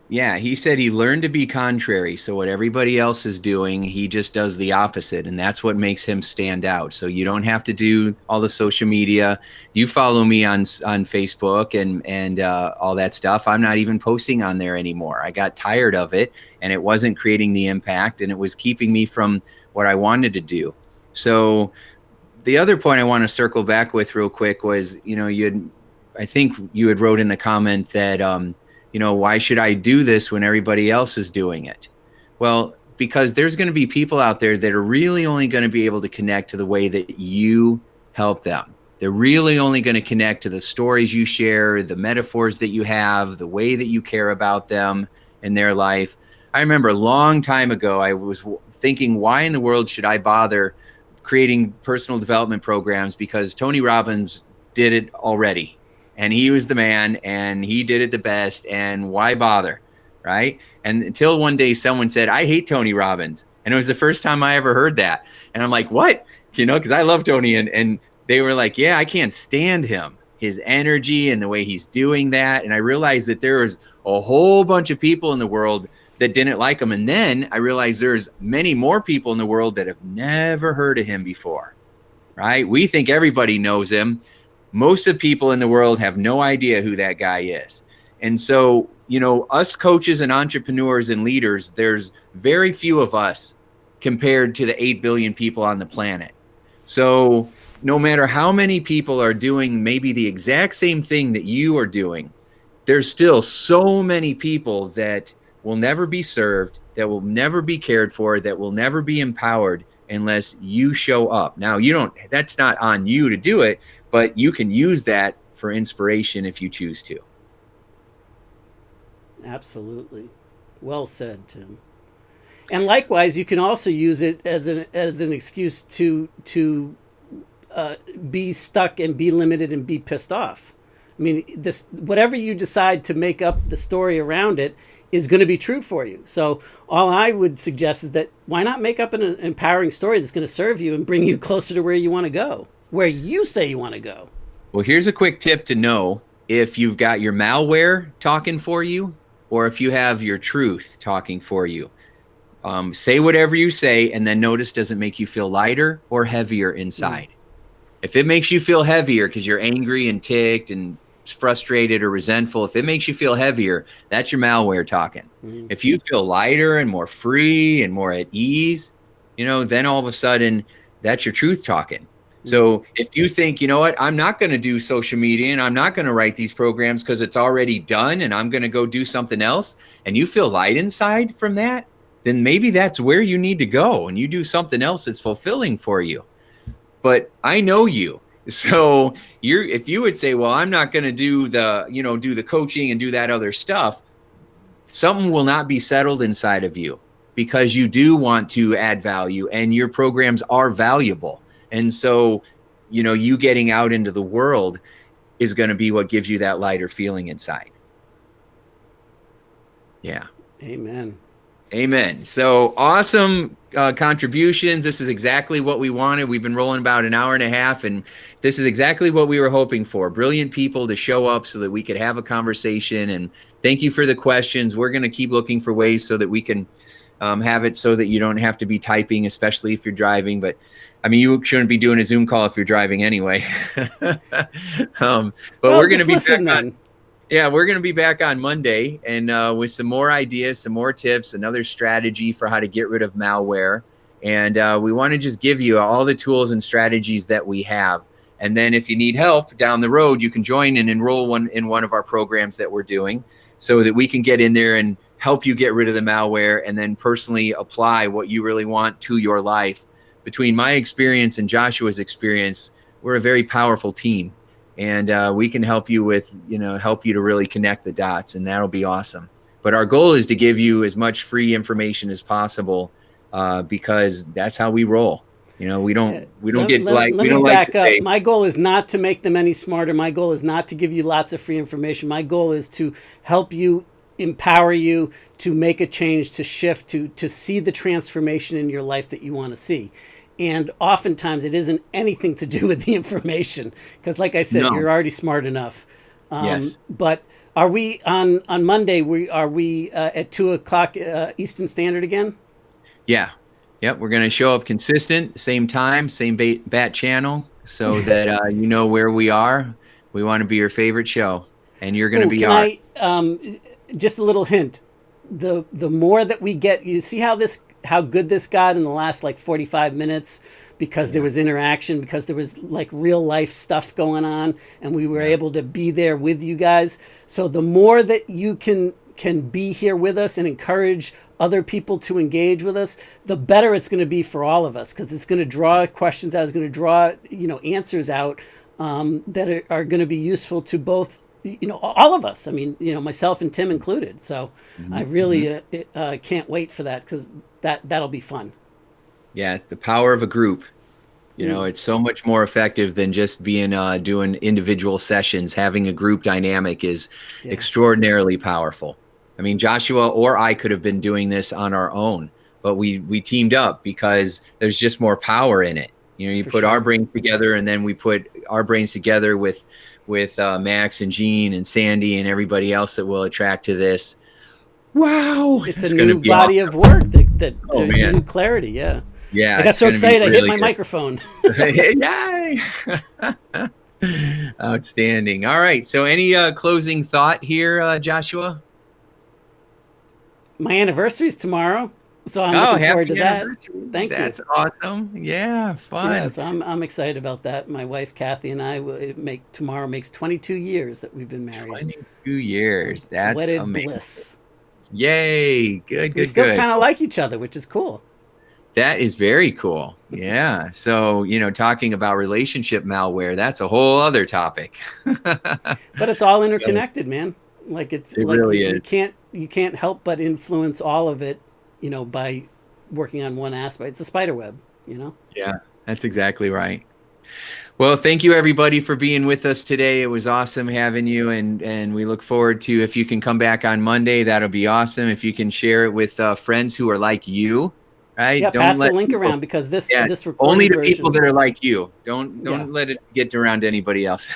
Yeah, he said he learned to be contrary. So what everybody else is doing, he just does the opposite. And that's what makes him stand out. So you don't have to do all the social media. You follow me on Facebook and all that stuff. I'm not even posting on there anymore. I got tired of it, and it wasn't creating the impact, and it was keeping me from what I wanted to do. So the other point I want to circle back with real quick was, I think you had wrote in the comment that, why should I do this when everybody else is doing it? Well, because there's going to be people out there that are really only going to be able to connect to the way that you help them. They're really only going to connect to the stories you share, the metaphors that you have, the way that you care about them and their life. I remember a long time ago, I was thinking, why in the world should I bother creating personal development programs? Because Tony Robbins did it already. And he was the man, and he did it the best, and why bother, right? And until one day someone said, I hate Tony Robbins. And it was the first time I ever heard that. And I'm like, what? Because I love Tony. And they were like, yeah, I can't stand him, his energy and the way he's doing that. And I realized that there was a whole bunch of people in the world that didn't like him. And then I realized there's many more people in the world that have never heard of him before, right? We think everybody knows him. Most of the people in the world have no idea who that guy is. And so, us coaches and entrepreneurs and leaders, there's very few of us compared to the 8 billion people on the planet. So no matter how many people are doing maybe the exact same thing that you are doing, there's still so many people that will never be served, that will never be cared for, that will never be empowered unless you show up. Now, that's not on you to do it, but you can use that for inspiration if you choose to. Absolutely. Well said, Tim. And likewise, you can also use it as an excuse to be stuck and be limited and be pissed off. I mean, whatever you decide to make up the story around it is going to be true for you. So all I would suggest is that why not make up an empowering story that's going to serve you and bring you closer to where you want to go, where you say you want to go. Well, here's a quick tip to know if you've got your malware talking for you or if you have your truth talking for you. Say whatever you say, and then notice, does it make you feel lighter or heavier inside? If it makes you feel heavier because you're angry and ticked and frustrated or resentful, if it makes you feel heavier, that's your malware talking. If you feel lighter and more free and more at ease, then all of a sudden that's your truth talking. So if you think, you know what, I'm not going to do social media and I'm not going to write these programs because it's already done and I'm going to go do something else, and you feel light inside from that, then maybe that's where you need to go and you do something else that's fulfilling for you. But I know you. So if you would say, well, I'm not going to do the coaching and do that other stuff, something will not be settled inside of you because you do want to add value and your programs are valuable. And so, you getting out into the world is going to be what gives you that lighter feeling inside. Yeah. Amen. Amen. So awesome contributions. This is exactly what we wanted. We've been rolling about an hour and a half, and this is exactly what we were hoping for. Brilliant people to show up so that we could have a conversation. And thank you for the questions. We're going to keep looking for ways so that we can have it so that you don't have to be typing, especially if you're driving. But I mean, you shouldn't be doing a Zoom call if you're driving anyway. But we're going to be back on. Yeah, we're going to be back on Monday and with some more ideas, some more tips, another strategy for how to get rid of malware. And we want to just give you all the tools and strategies that we have. And then if you need help down the road, you can join and enroll in one of our programs that we're doing so that we can get in there and help you get rid of the malware and then personally apply what you really want to your life. Between my experience and Joshua's experience, we're a very powerful team. And we can help you with, help you to really connect the dots, and that'll be awesome. But our goal is to give you as much free information as possible because that's how we roll. We don't back up. My goal is not to make them any smarter. My goal is not to give you lots of free information. My goal is to help you, empower you to make a change, to shift, to see the transformation in your life that you want to see. And oftentimes it isn't anything to do with the information because, like I said, you're already smart enough. Yes. But are we on Monday? Are we at 2:00 Eastern Standard again? Yeah. Yep. We're going to show up consistent, same time, same bat channel, so that you know where we are. We want to be your favorite show, and you're going to be our. Just a little hint: the more that we get, you see how good this got in the last 45 minutes because there was interaction, because there was real life stuff going on, and we were able to be there with you guys. So the more that you can be here with us and encourage other people to engage with us, the better it's going to be for all of us, because it's going to draw questions out, it's going to draw answers out that are going to be useful to both all of us. I mean, myself and Tim included. So I really can't wait for that, because that'll be fun. Yeah, the power of a group. It's so much more effective than just being doing individual sessions. Having a group dynamic is extraordinarily powerful. I mean, Joshua or I could have been doing this on our own, but we teamed up because there's just more power in it. You put our brains together, and then we put our brains together with Max and Gene and Sandy and everybody else that will attract to this. Wow, it's a new body of work that new clarity. Yeah, I got so excited I hit my microphone. Yay! Outstanding. All right, so any closing thought here, Joshua? My anniversary is tomorrow, so I'm looking forward to that. Thank you. That's awesome. Yeah, fun. Yeah, so I'm excited about that. My wife Kathy and I tomorrow makes 22 years that we've been married. 22 years. That's wedded amazing. Bliss. Yay! Good. We still kind of like each other, which is cool. That is very cool. Yeah. So, talking about relationship malware, that's a whole other topic. But it's all interconnected, man. It really is. You can't help but influence all of it, by working on one aspect. It's a spider web, Yeah, that's exactly right. Well, thank you everybody for being with us today. It was awesome having you, and we look forward to, if you can come back on Monday, that'll be awesome. If you can share it with friends who are like you, right? Yeah, pass the link around, because this only to people that are like you. Don't let it get around to anybody else.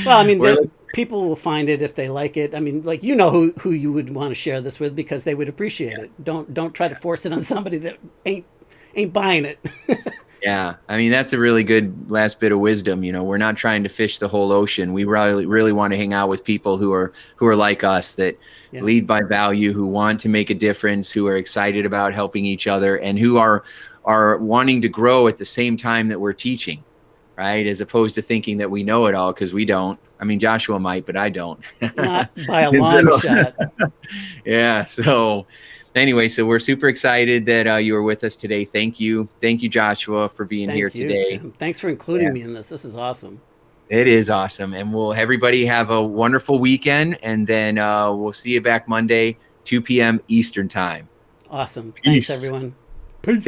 Well, I mean, people will find it if they like it. I mean, who you would want to share this with, because they would appreciate it. Don't try to force it on somebody that ain't buying it. Yeah, I mean, that's a really good last bit of wisdom. We're not trying to fish the whole ocean. We really want to hang out with people who are like us, that lead by value, who want to make a difference, who are excited about helping each other, and who are wanting to grow at the same time that we're teaching, right? As opposed to thinking that we know it all, because we don't. I mean, Joshua might, but I don't. Not by a long shot. Yeah. So anyway, so we're super excited that you were with us today. Thank you, Joshua, for being here today. Jim. Thanks for including me in this. This is awesome. It is awesome, and everybody have a wonderful weekend, and then we'll see you back Monday, 2 p.m. Eastern time. Awesome. Thanks, everyone. Peace.